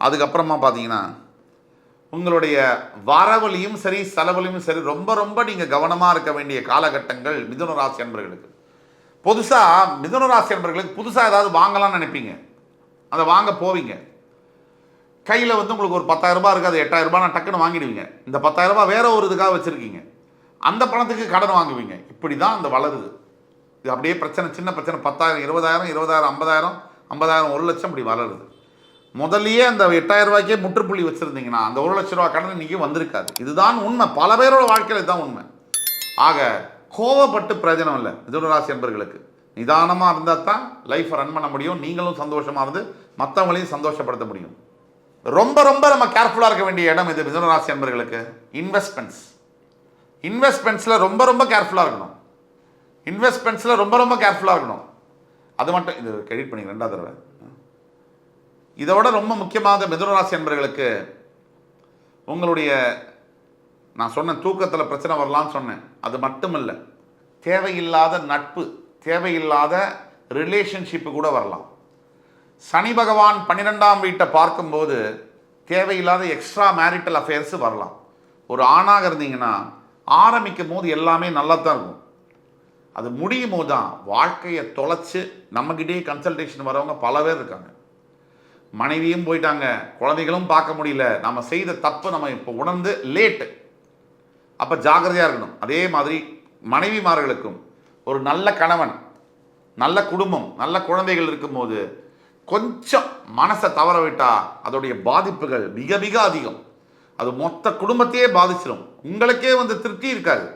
அதுக்கப்புறமா பார்த்தீங்கன்னா உங்களுடைய வரவழியும் சரி செலவழியும் சரி ரொம்ப ரொம்ப நீங்கள் கவனமாக இருக்க வேண்டிய காலகட்டங்கள் மிதுன ராசி அன்பர்களுக்கு. புதுசாக மிதுன ராசி அன்பர்களுக்கு புதுசாக ஏதாவது வாங்கலாம்னு நினைப்பீங்க, அதை வாங்க போவீங்க. கையில் உங்களுக்கு ஒரு 10,000 ரூபாய் இருக்குது, அது 8,000 ரூபாய் நான் டக்குன்னு வாங்கிடுவீங்க. இந்த 10,000 ரூபாய் வேற ஒரு இதுக்காக வச்சுருக்கீங்க, அந்த பணத்துக்கு கடன் வாங்குவீங்க. இப்படி தான் அந்த வளருது. இது அப்படியே பிரச்சனை, சின்ன பிரச்சனை 10,000 20,000 20,000 50,000 50,000 1 லட்சம் இப்படி வளருது. முதலியே அந்த 8,000 ரூபாய்க்கே முற்றுப்புள்ளி வச்சுருந்தீங்கன்னா அந்த 1 லட்ச ரூபா கடன் இன்றைக்கி வந்திருக்காது. இதுதான் உண்மை. பல பேரோட வாழ்க்கையில் இதுதான் உண்மை. ஆக கோவப்பட்டு பிரயோஜனம் இல்லை. மிதுன ராசி என்பர்களுக்கு நிதானமாக இருந்தால் தான் லைஃப்பை ரன் பண்ண முடியும். நீங்களும் சந்தோஷமாக இருந்து மற்றவங்களையும் சந்தோஷப்படுத்த முடியும். ரொம்ப ரொம்ப நம்ம கேர்ஃபுல்லாக இருக்க வேண்டிய இடம் இது மிதுன ராசி அன்பர்களுக்கு. இன்வெஸ்ட்மெண்ட்ஸில் ரொம்ப ரொம்ப கேர்ஃபுல்லாக இருக்கணும். இன்வெஸ்ட்மெண்ட்ஸில் ரொம்ப ரொம்ப கேர்ஃபுல்லாக இருக்கணும். அது மட்டும் இது கிரெடிட் பண்ணி 2வது தடவை. இதோட ரொம்ப முக்கியமாக மிதுன ராசி அன்பர்களுக்கு உங்களுடைய நான் சொன்னேன் தூக்கத்தில் பிரச்சனை வரலான்னு சொன்னேன். அது மட்டும் இல்லை, தேவையில்லாத நட்பு, தேவையில்லாத ரிலேஷன்ஷிப்பு கூட வரலாம். சனி பகவான் 12ஆம் வீட்டை பார்க்கும்போது தேவையில்லாத எக்ஸ்ட்ரா மேரிட்டல் அஃபேர்ஸ் வரலாம். ஒரு ஆணாக இருந்தீங்கன்னா ஆரம்பிக்கும் போது எல்லாமே நல்லா தான் இருக்கும். அது முடியும் போது தான் வாழ்க்கையை தொலைச்சி நம்மகிட்டே கன்சல்டேஷன் வரவங்க பல பேர் இருக்காங்க. மனைவியும் போயிட்டாங்க, குழந்தைகளும் பார்க்க முடியல, நம்ம செய்த தப்பு நம்ம இப்போ உணர்ந்து லேட்டு. அப்போ ஜாக்கிரதையாக இருக்கணும். அதே மாதிரி மனைவிமார்களுக்கும் ஒரு நல்ல கணவன், நல்ல குடும்பம், நல்ல குழந்தைகள் இருக்கும்போது கொஞ்சம் மனசை தவற விட்டால் அதோடைய பாதிப்புகள் மிக மிக அதிகம். அது மொத்த குடும்பத்தையே பாதிச்சிடும். உங்களுக்கே திருப்தி இருக்காது.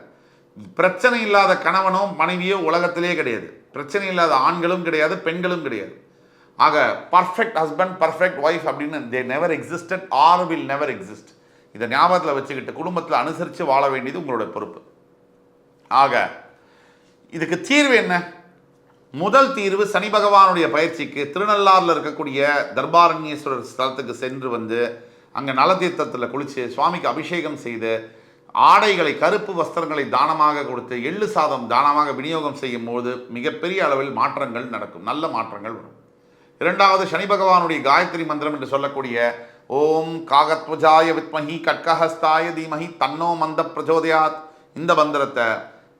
பிரச்சனை இல்லாத கணவனோ மனைவியோ உலகத்திலே கிடையாது. பிரச்சனை இல்லாத ஆண்களும் கிடையாது, பெண்களும் கிடையாது. ஆக பர்ஃபெக்ட் ஹஸ்பண்ட், பர்ஃபெக்ட் ஒய்ஃப் அப்படின்னு they never existed or will never exist. இதை ஞாபகத்தில் வச்சுக்கிட்டு குடும்பத்தில் அனுசரித்து வாழ வேண்டியது உங்களோட பொறுப்பு. ஆக இதுக்கு தீர்வு என்ன? முதல் தீர்வு, சனி பகவானுடைய பயிற்சிக்கு திருநள்ளாறில் இருக்கக்கூடிய தர்பாரண்யேஸ்வரர் ஸ்தலத்துக்கு சென்று அங்கே நலதீர்த்தத்தில் குளித்து சுவாமிக்கு அபிஷேகம் செய்து ஆடைகளை, கருப்பு வஸ்திரங்களை தானமாக கொடுத்து எள்ளு சாதம் தானமாக விநியோகம் செய்யும் போது மிகப்பெரிய அளவில் மாற்றங்கள் நடக்கும், நல்ல மாற்றங்கள் வரும். 2வது, சனி பகவானுடைய காயத்ரி மந்திரம் என்று சொல்லக்கூடிய ஓம் காகத்வஜாய வித்மஹி கட்கஹஸ்தாய தீமஹி தன்னோ மந்த பிரச்சோதயாத், இந்த மந்திரத்தை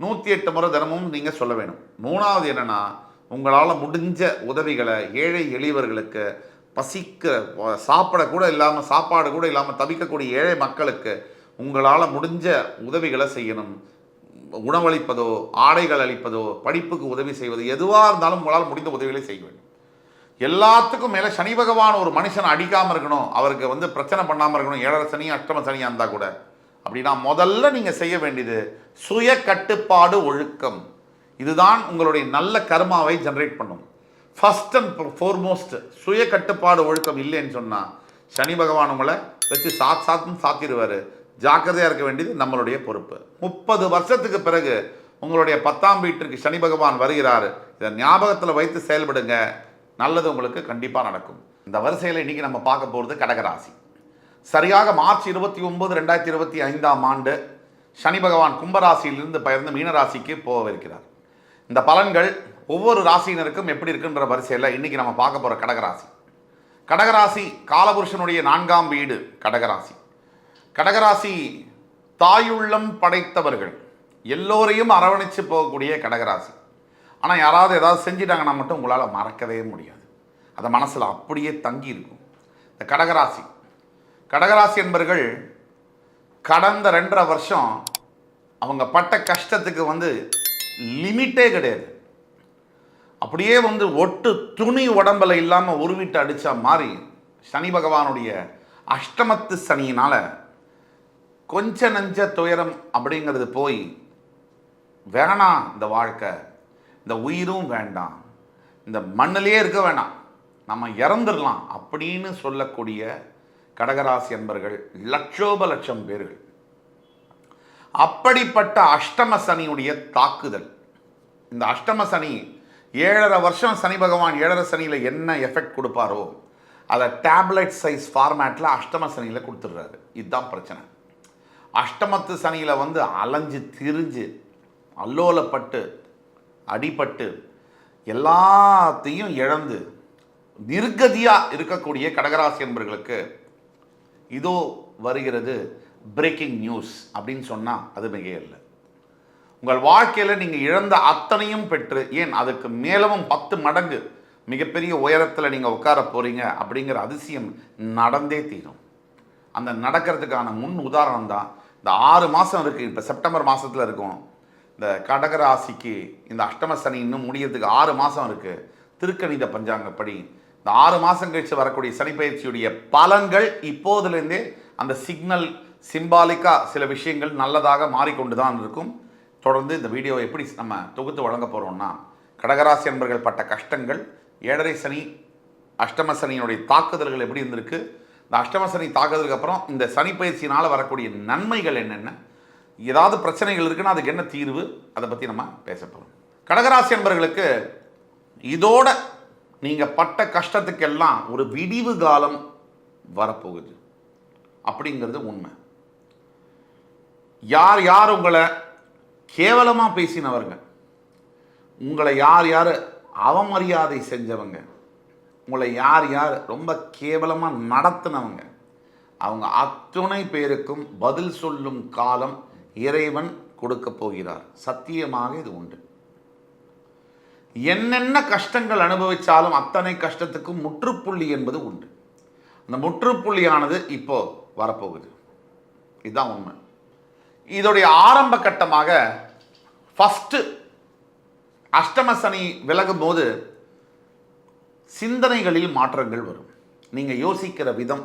108 முறை தினமும் நீங்கள் சொல்ல வேணும். 3வது என்னென்னா, உங்களால் முடிஞ்ச உதவிகளை ஏழை எளியவர்களுக்கு, சாப்பாடு கூட இல்லாமல் தவிக்கக்கூடிய ஏழை மக்களுக்கு உங்களால் முடிஞ்ச உதவிகளை செய்யணும். உணவளிப்பதோ, ஆடைகள் அளிப்பதோ, படிப்புக்கு உதவி செய்வது, எதுவாக இருந்தாலும் உங்களால் முடிந்த உதவிகளை செய்ய வேண்டும். எல்லாத்துக்கும் மேலே சனி பகவான் ஒரு மனுஷனை அடிக்காமல் இருக்கணும், அவருக்கு பிரச்சனை பண்ணாமல் இருக்கணும், 7 சனி அஷ்டம சனியாக இருந்தால் கூட. அப்படின்னா முதல்ல நீங்கள் செய்ய வேண்டியது சுய கட்டுப்பாடு ஒழுக்கம். இதுதான் உங்களுடைய நல்ல கர்மாவை ஜெனரேட் பண்ணும். ஃபர்ஸ்ட் அண்ட் ஃபோர்மோஸ்ட் சுய கட்டுப்பாடு ஒழுக்கம் இல்லைன்னு சொன்னால் சனி பகவான் உங்களை வச்சு சாத்திடுவார். ஜாக்கிரதையாக இருக்க வேண்டியது நம்மளுடைய பொறுப்பு. 30 வருஷத்துக்கு பிறகு உங்களுடைய 10ஆம் வீட்டிற்கு சனி பகவான் வருகிறார். இதை ஞாபகத்தில் வைத்து செயல்படுங்க, நல்லது உங்களுக்கு கண்டிப்பாக நடக்கும். இந்த வரிசையில் இன்றைக்கி நம்ம பார்க்க போகிறது கடகராசி. சரியாக மார்ச் 29, 2025ஆம் ஆண்டு சனி பகவான் கும்பராசியிலிருந்து பெயர்ந்து மீனராசிக்கு போகவிருக்கிறார். இந்த பலன்கள் ஒவ்வொரு ராசியினருக்கும் எப்படி இருக்குன்ற வரிசையில் இன்றைக்கி நம்ம பார்க்க போகிற கடகராசி. கடகராசி காலபுருஷனுடைய 4ஆம் வீடு கடகராசி. கடகராசி தாயுள்ளம் படைத்தவர்கள், எல்லோரையும் அரவணைச்சு போகக்கூடிய கடகராசி. ஆனால் யாராவது ஏதாவது செஞ்சிட்டாங்கன்னா மட்டும் உங்களால் மறக்கவே முடியாது. அதை மனசில் அப்படியே தங்கி இருக்கும். இந்த கடகராசி என்பவர்கள் கடந்த 2.5 வருஷம் அவங்க பட்ட கஷ்டத்துக்கு லிமிட்டே கிடையாது. அப்படியே ஒட்டு துணி உடம்பில் இல்லாமல் உருவிட்டு அடித்தா மாதிரி சனி பகவானுடைய அஷ்டமத்து சனியினால் கொஞ்ச நஞ்ச துயரம் அப்படிங்கிறது போய் வேணாம், இந்த வாழ்க்கை, இந்த உயிரும் வேண்டாம், இந்த மண்ணிலே இருக்க வேண்டாம், நம்ம இறந்துடலாம் அப்படின்னு சொல்லக்கூடிய கடகராசி என்பர்கள் லட்சோபலட்சம் பேர்கள். அப்படிப்பட்ட அஷ்டம சனியுடைய தாக்குதல். இந்த அஷ்டம சனி 7.5 வருஷம் சனி பகவான் 7.5 சனியில் என்ன எஃபெக்ட் கொடுப்பாரோ அதை டேப்லெட் சைஸ் ஃபார்மேட்டில் அஷ்டம சனியில் கொடுத்துட்றாரு. இதுதான் பிரச்சனை. அஷ்டமத்து சனியில் அலைஞ்சு திரிஞ்சு அல்லோலப்பட்டு அடிபட்டு எல்லாத்தையும் இழந்து நிர்கதியாக இருக்கக்கூடிய கடகராசி என்பவர்களுக்கு இதோ வருகிறது பிரேக்கிங் நியூஸ் அப்படின்னு சொன்னால் அது மிகையில்லை. உங்கள் வாழ்க்கையில் நீங்கள் இழந்த அத்தனையும் பெற்று, ஏன் அதுக்கு மேலும் 10 மடங்கு மிகப்பெரிய உயரத்தில் நீங்கள் உட்கார போகிறீங்க அப்படிங்கிற அதிசயம் நடந்தே தீரும். அந்த நடக்கிறதுக்கான முன் உதாரணம் தான் இந்த 6 மாதம் இருக்குது. இப்போ செப்டம்பர் மாதத்தில் இருக்கும். இந்த கடகராசிக்கு இந்த அஷ்டம சனி இன்னும் முடியறதுக்கு 6 மாதம் இருக்குது. திருக்கணித பஞ்சாங்கப்படி இந்த 6 மாதம் கழித்து வரக்கூடிய சனி பயிற்சியுடைய பலன்கள் இப்போதுலேருந்தே அந்த சிம்பாலிக்காக சில விஷயங்கள் நல்லதாக மாறிக்கொண்டு தான் இருக்கும். தொடர்ந்து இந்த வீடியோவை எப்படி நம்ம தொகுத்து வழங்க போகிறோம்னா, கடகராசி என்பர்கள் பட்ட கஷ்டங்கள், 7.5 சனி, அஷ்டம சனியினுடைய தாக்குதல்கள் எப்படி இருந்திருக்கு, இந்த அஷ்டம சனி தாக்குறதுக்கு அப்புறம் இந்த சனி பயிற்சியினால் வரக்கூடிய நன்மைகள் என்னென்ன, ஏதாவது பிரச்சனைகள் இருக்குன்னா அதுக்கு என்ன தீர்வு, அதை பற்றி நம்ம பேச போகிறோம். கடகராசி என்பவர்களுக்கு இதோட நீங்கள் பட்ட கஷ்டத்துக்கெல்லாம் ஒரு விடிவு காலம் வரப்போகுது அப்படிங்கிறது உண்மை. யார் யார் உங்களை கேவலமாக பேசினவங்க, உங்களை யார் யார் அவமரியாதை செஞ்சவங்க, உங்களை யார் யார் ரொம்ப கேவலமாக நடத்தினவங்க, அவங்க அத்துணை பேருக்கும் பதில் சொல்லும் காலம் இறைவன் கொடுக்க போகிறார். சத்தியமாக இது உண்டு. என்னென்ன கஷ்டங்கள் அனுபவித்தாலும் அத்தனை கஷ்டத்துக்கும் முற்றுப்புள்ளி என்பது உண்டு. அந்த முற்றுப்புள்ளியானது இப்போ வரப்போகுது. இதுதான் உண்மை. இதோடைய ஆரம்ப கட்டமாக ஃபஸ்ட்டு அஷ்டம சனி விலகும் போது சிந்தனைகளில் மாற்றங்கள் வரும். நீங்கள் யோசிக்கிற விதம்,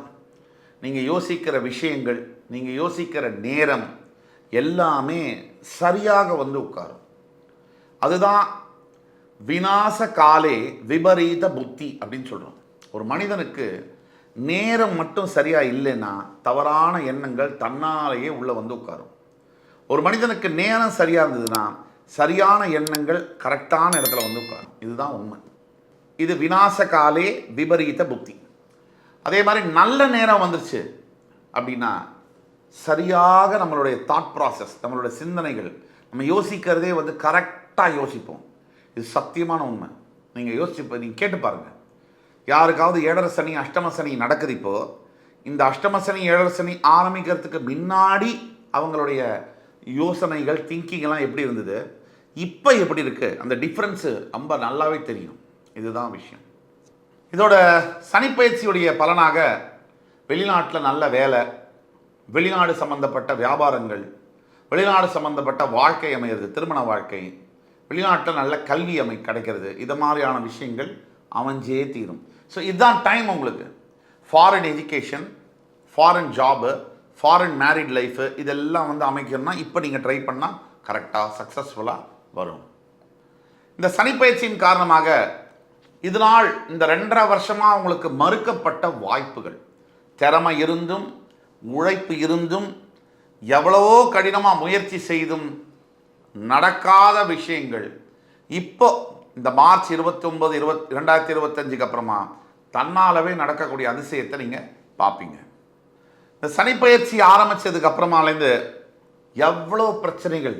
நீங்கள் யோசிக்கிற விஷயங்கள், நீங்கள் யோசிக்கிற நேரம் எல்லாமே சரியாக வந்து உட்காரும். அதுதான் விநாச காலே விபரீத புத்தி அப்படின்னு சொல்கிறோம். ஒரு மனிதனுக்கு நேரம் மட்டும் சரியாக இல்லைன்னா தவறான எண்ணங்கள் தன்னாலேயே உள்ளே வந்து உட்காரும். ஒரு மனிதனுக்கு நேரம் சரியாக இருந்ததுன்னா சரியான எண்ணங்கள் கரெக்டான இடத்துல வந்து உட்காரும். இதுதான் உண்மை. இது விநாச காலே விபரீத புத்தி. அதே மாதிரி நல்ல நேரம் வந்துருச்சு அப்படின்னா சரியாக நம்மளுடைய தாட் ப்ராசஸ், நம்மளுடைய சிந்தனைகள், நம்ம யோசிக்கிறதே வந்து கரெக்டாக யோசிப்போம். இது சத்தியமான உண்மை. நீங்கள் நீங்கள் கேட்டு பாருங்கள். யாருக்காவது ஏழரை சனி அஷ்டம சனி நடக்குது. இப்போது இந்த அஷ்டம சனி ஏழரை சனி ஆரம்பிக்கிறதுக்கு முன்னாடி அவங்களுடைய யோசனைகள் திங்கிங்கெல்லாம் எப்படி இருந்தது, இப்போ எப்படி இருக்குது, அந்த டிஃப்ரென்ஸு ரொம்ப நல்லாவே தெரியும். இதுதான் விஷயம். இதோட சனிப்பயிற்சியுடைய பலனாக வெளிநாட்டில் நல்ல வேலை, வெளிநாடு சம்பந்தப்பட்ட வியாபாரங்கள், வெளிநாடு சம்பந்தப்பட்ட வாழ்க்கை அமையிறது, திருமண வாழ்க்கை, வெளிநாட்டில் நல்ல கல்வி கிடைக்கிறது, இது மாதிரியான விஷயங்கள் அமைஞ்சே தீரும். ஸோ இதுதான் டைம் உங்களுக்கு. Foreign education, foreign job, foreign married life இதெல்லாம் வந்து அமைக்கணும்னா இப்போ நீங்கள் ட்ரை பண்ணால் கரெக்டாக சக்ஸஸ்ஃபுல்லாக வரும். இந்த சனிப்பயிற்சியின் காரணமாக இதனால் இந்த 2.5 வருஷமாக உங்களுக்கு மறுக்கப்பட்ட வாய்ப்புகள், திறமை இருந்தும் உழைப்பு இருந்தும் எவ்வளவோ கடினமாக முயற்சி செய்தும் நடக்காத விஷயங்கள் இப்போ இந்த மார்ச் 29, 2025 அப்புறமா தன்னாலவே நடக்கக்கூடிய அதிசயத்தை நீங்கள் பார்ப்பீங்க. இந்த சனிப்பயிற்சி ஆரம்பித்ததுக்கு அப்புறமாலேருந்து எவ்வளோ பிரச்சனைகள்,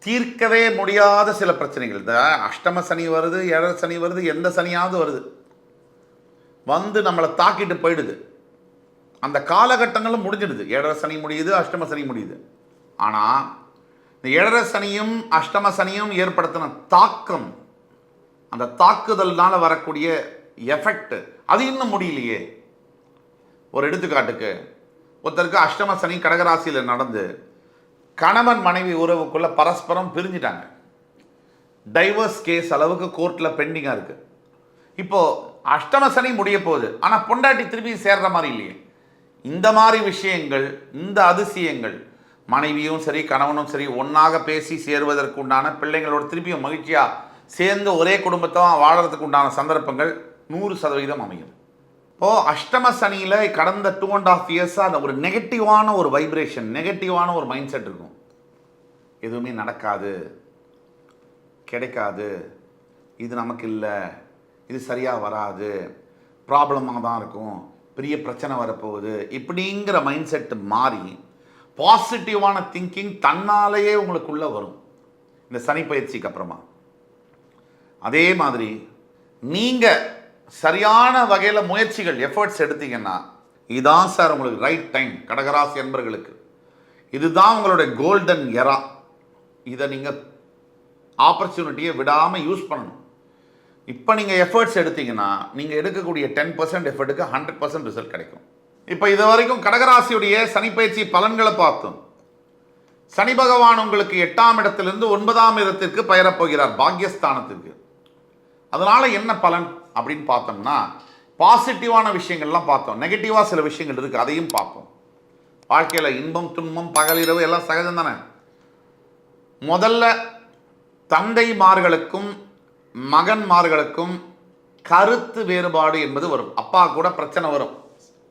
தீர்க்கவே முடியாத சில பிரச்சனைகள், இந்த அஷ்டம சனி வருது, ஏழரை சனி வருது, எந்த சனியாவது வருது வந்து நம்மளை தாக்கிட்டு போயிடுது. அந்த காலகட்டங்களும் முடிஞ்சிடுது. ஏழரை சனி முடியுது, அஷ்டம சனி முடியுது. ஆனால் இந்த ஏழரை சனியும் அஷ்டம சனியும் ஏற்படுத்தின தாக்கம், அந்த தாக்குதல்னால் வரக்கூடிய எஃபெக்ட் அது இன்னும் முடியலையே. ஒரு எடுத்துக்காட்டுக்கு, ஒருத்தருக்கு அஷ்டம சனி கடகராசியில் நடந்து கணவன் மனைவி உறவுக்குள்ள பரஸ்பரம் பிரிஞ்சிட்டாங்க. டைவர்ஸ் கேஸ் அளவுக்கு கோர்ட்டில் பெண்டிங்காக இருக்குது. இப்போது அஷ்டம சனி முடிய போகுது, ஆனால் பொண்டாட்டி திருப்பி சேர்ற மாதிரி இல்லையே. இந்த மாதிரி விஷயங்கள், இந்த அதிசயங்கள் மனைவியும் சரி கணவனும் சரி ஒன்றாக பேசி சேருவதற்கு உண்டான, பிள்ளைங்களோட திருப்பியும் மகிழ்ச்சியாக சேர்ந்து ஒரே குடும்பத்தான் வாழறதுக்கு உண்டான சந்தர்ப்பங்கள் 100% அமையும். இப்போது அஷ்டம சனியில் கடந்த 2.5 இயர்ஸாக அந்த ஒரு நெகட்டிவான ஒரு வைப்ரேஷன், நெகட்டிவான ஒரு மைண்ட் செட் இருக்கும். எதுவுமே நடக்காது, கிடைக்காது, இது நமக்கு இல்லை, இது சரியாக வராது, ப்ராப்ளமாக தான் இருக்கும், பெரிய பிரச்சனை வரப்போகுது, இப்படிங்கிற மைண்ட் செட்டு மாறி பாசிட்டிவான திங்கிங் தன்னாலேயே உங்களுக்குள்ளே வரும் இந்த சனி பயிற்சிக்கு அப்புறமா. அதே மாதிரி நீங்கள் சரியான வகையில் முயற்சிகள், எஃபர்ட்ஸ் எடுத்தீங்கன்னா இதுதான் சார் உங்களுக்கு ரைட் டைம். கடகராசி என்பர்களுக்கு இதுதான் உங்களுடைய கோல்டன் எரா. இதை நீங்கள் ஆப்பர்ச்சுனிட்டியை விடாமல் யூஸ் பண்ணணும். இப்போ நீங்கள் எஃபர்ட்ஸ் எடுத்தீங்கன்னா நீங்கள் எடுக்கக்கூடிய 10% எஃபர்ட்டுக்கு 100% ரிசல்ட் கிடைக்கும். இப்போ இது வரைக்கும் கடகராசியுடைய சனிப்பயிற்சி பலன்களை பார்த்தோம். சனி பகவான் உங்களுக்கு 8ஆம் இடத்திலிருந்து 9ஆம் இடத்திற்கு பெயரப்போகிறார், பாக்யஸ்தானத்திற்கு. அதனால் என்ன பலன் அப்படின்னு பார்த்தோம்னா, பாசிட்டிவான விஷயங்கள்லாம் பார்த்தோம், நெகட்டிவாக சில விஷயங்கள் இருக்குது, அதையும் பார்ப்போம். வாழ்க்கையில் இன்பம் துன்பம் பகலிரவு எல்லாம் சகஜம் தானே. முதல்ல தந்தைமார்களுக்கும் மகன்மார்களுக்கும் கருத்து வேறுபாடு என்பது வரும். அப்பா கூட பிரச்சனை வரும்.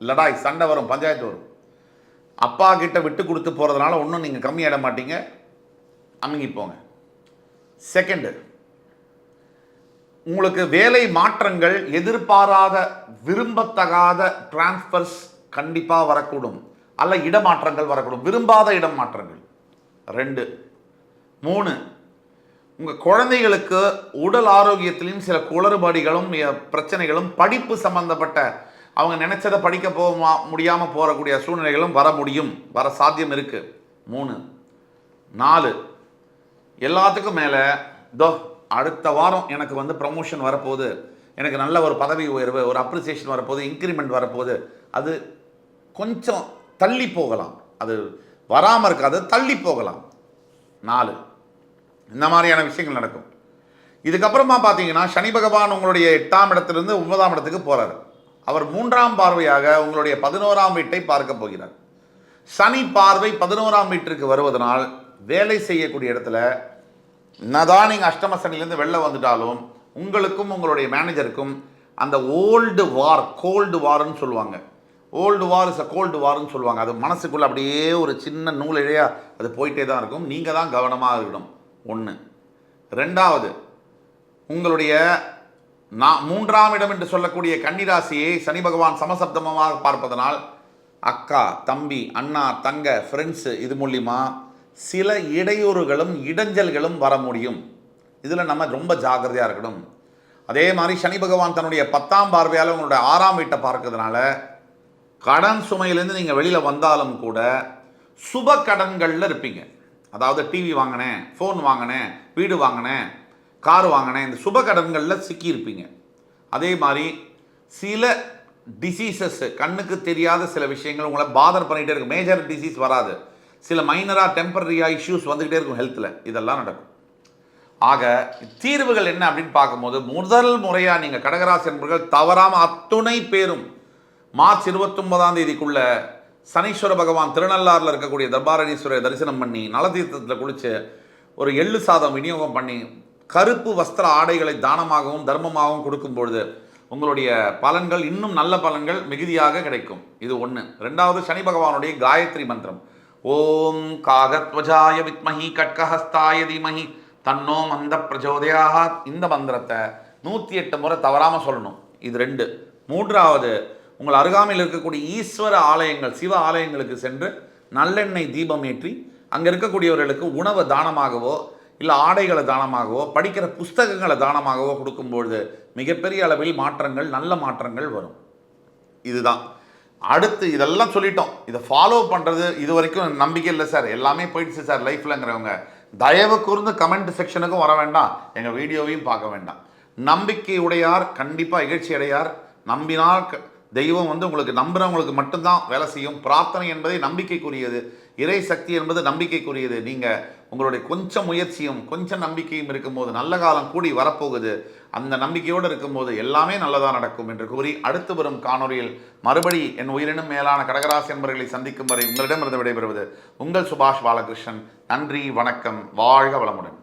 லடாய், சண்டை வரும், பஞ்சாயத்து வரும். அப்பா கிட்ட விட்டு கொடுத்து போகிறதுனால ஒன்றும் நீங்கள் கம்மியாயிட மாட்டீங்க, அமுங்கி போங்க. செகண்டு, உங்களுக்கு வேலை மாற்றங்கள், எதிர்பாராத விரும்பத்தகாத டிரான்ஸ்ஃபர்ஸ் கண்டிப்பாக வரக்கூடும், அல்ல இடமாற்றங்கள் வரக்கூடும், விரும்பாத இடம் மாற்றங்கள். 2, 3, உங்கள் குழந்தைகளுக்கு உடல் ஆரோக்கியத்திலையும் சில குளறுபடிகளும் பிரச்சனைகளும், படிப்பு சம்பந்தப்பட்ட அவங்க நினைச்சதை படிக்க போக முடியாமல் போகக்கூடிய சூழ்நிலைகளும் வர சாத்தியம் இருக்குது. 3, 4, எல்லாத்துக்கும் மேலே அடுத்த வாரம் எனக்கு வந்து ப்ரமோஷன் வரப்போகுது, எனக்கு நல்ல ஒரு பதவி உயர்வு, ஒரு அப்ரிசியேஷன் வரப்போகுது, இன்க்ரிமெண்ட் வரப்போகுது, அது கொஞ்சம் தள்ளி போகலாம், அது வராமல் இருக்காது, தள்ளி போகலாம். 4, இந்த மாதிரியான விஷயங்கள் நடக்கும். இதுக்கப்புறமா பார்த்தீங்கன்னா சனி பகவான் உங்களுடைய 8ஆம் இடத்திலிருந்து 9ஆம் இடத்துக்கு போகிறார். அவர் 3ஆம் பார்வையாக உங்களுடைய 11ஆம் வீட்டை பார்க்க போகிறார். சனி பார்வை 11ஆம் வீட்டிற்கு வருவதனால் வேலை செய்யக்கூடிய இடத்துல என்னதான் நீங்கள் அஷ்டம சனிலேருந்து வெளில வந்துட்டாலும் உங்களுக்கும் உங்களுடைய மேனேஜருக்கும் அந்த ஓல்டு வார், கோல்டு வார்ன்னு சொல்லுவாங்க, old war is a cold வார்ன்னு சொல்லுவாங்க, அது மனசுக்குள்ளே அப்படியே ஒரு சின்ன நூல் இழையா அது போயிட்டே தான் இருக்கும். நீங்கள் தான் கவனமாக இருக்கணும். 1. 2வது, உங்களுடைய 3ஆம் இடம் என்று சொல்லக்கூடிய கன்னிராசியை சனி பகவான் சமசப்தமமாக பார்ப்பதனால் அக்கா, தம்பி, அண்ணா, தங்க, ஃப்ரெண்ட்ஸு இது மூலிமா சில இடையூறுகளும் இடைஞ்சல்களும் வர முடியும். இதில் நம்ம ரொம்ப ஜாக்கிரதையாக இருக்கணும். அதே மாதிரி சனி பகவான் தன்னுடைய 10ஆம் பார்வையால் உங்களுடைய 6ஆம் வீட்டை பார்க்கறதுனால கடன் சுமையிலேருந்து நீங்கள் வெளியில் வந்தாலும் கூட சுப கடன்களில் இருப்பீங்க. அதாவது டிவி வாங்கினேன், ஃபோன் வாங்கினேன், வீடு வாங்கினேன், கார் வாங்கினேன், இந்த சுப கடன்களில் சிக்கியிருப்பீங்க. அதே மாதிரி சில டிசீசஸ், கண்ணுக்கு தெரியாத சில விஷயங்கள் உங்களை பாதர் பண்ணிகிட்டே இருக்கும். மேஜர் டிசீஸ் வராது, சில மைனராக டெம்பரரியாக இஷ்யூஸ் வந்துக்கிட்டே இருக்கும் ஹெல்த்தில், இதெல்லாம் நடக்கும். ஆக தீர்வுகள் என்ன அப்படின்னு பார்க்கும்போது, முதல் முறையாக நீங்கள் கடகராசி என்பவர்கள் தவறாமல் அத்துணை பேரும் மார்ச் 29ஆம் தேதிக்குள்ள சனீஸ்வர பகவான் திருநள்ளாறில் இருக்கக்கூடிய தர்பாரணீஸ்வரரை தரிசனம் பண்ணி நலதீர்த்தத்தில் குளித்து ஒரு எள்ளு சாதம் விநியோகம் பண்ணி கருப்பு வஸ்திர ஆடைகளை தானமாகவும் தர்மமாகவும் கொடுக்கும்பொழுது உங்களுடைய பலன்கள், இன்னும் நல்ல பலன்கள் மிகுதியாக கிடைக்கும். இது 1. 2வது, சனி பகவானுடைய காயத்ரி மந்திரம், ஓம் காகத்வஜாய வித்மஹி கட்கஹஸ்தாய தீமஹி தன்னோ மந்த பிரச்சோதயாத். இந்த மந்திரத்தை 108 முறை தவறாமல் சொல்லணும். இது 2. 3வது, உங்கள் அருகாமையில் இருக்கக்கூடிய ஈஸ்வர ஆலயங்கள், சிவ ஆலயங்களுக்கு சென்று நல்லெண்ணெய் தீபம் ஏற்றி அங்கே இருக்கக்கூடியவர்களுக்கு உணவை தானமாகவோ இல்லை ஆடைகளை தானமாகவோ படிக்கிற புஸ்தகங்களை தானமாகவோ கொடுக்கும்பொழுது மிகப்பெரிய அளவில் மாற்றங்கள், நல்ல மாற்றங்கள் வரும். இதுதான். அடுத்து இதெல்லாம் சொல்லிட்டோம், இதை ஃபாலோ பண்ணுறது இது வரைக்கும் நம்பிக்கை இல்லை சார், எல்லாமே போயிடுச்சு சார் லைஃப்லங்கிறவங்க தயவு கூர்ந்து கமெண்ட் செக்ஷனுக்கும் வர வேண்டாம், எங்கள் வீடியோவையும் பார்க்க வேண்டாம். நம்பிக்கை உடையார் கண்டிப்பாக இகழ்ச்சி அடையார். நம்பினால் தெய்வம் வந்து உங்களுக்கு நம்புறவங்களுக்கு மட்டும்தான் வேலை செய்யும். பிரார்த்தனை என்பதை நம்பிக்கைக்குரியது, இறை சக்தி என்பது நம்பிக்கைக்குரியது. நீங்கள் உங்களுடைய கொஞ்சம் முயற்சியும் கொஞ்சம் நம்பிக்கையும் இருக்கும்போது நல்ல காலம் கூடி வரப்போகுது. அந்த நம்பிக்கையோடு இருக்கும்போது எல்லாமே நல்லதாக நடக்கும் என்று கூறி அடுத்து வரும் காணொலியில் மறுபடி என் உயிரினும் மேலான கடகராசி என்பவர்களை சந்திக்கும் வரை உங்களிடமிருந்து விடைபெறுவது உங்கள் சுபாஷ் பாலகிருஷ்ணன். நன்றி, வணக்கம், வாழ்க வளமுடன்.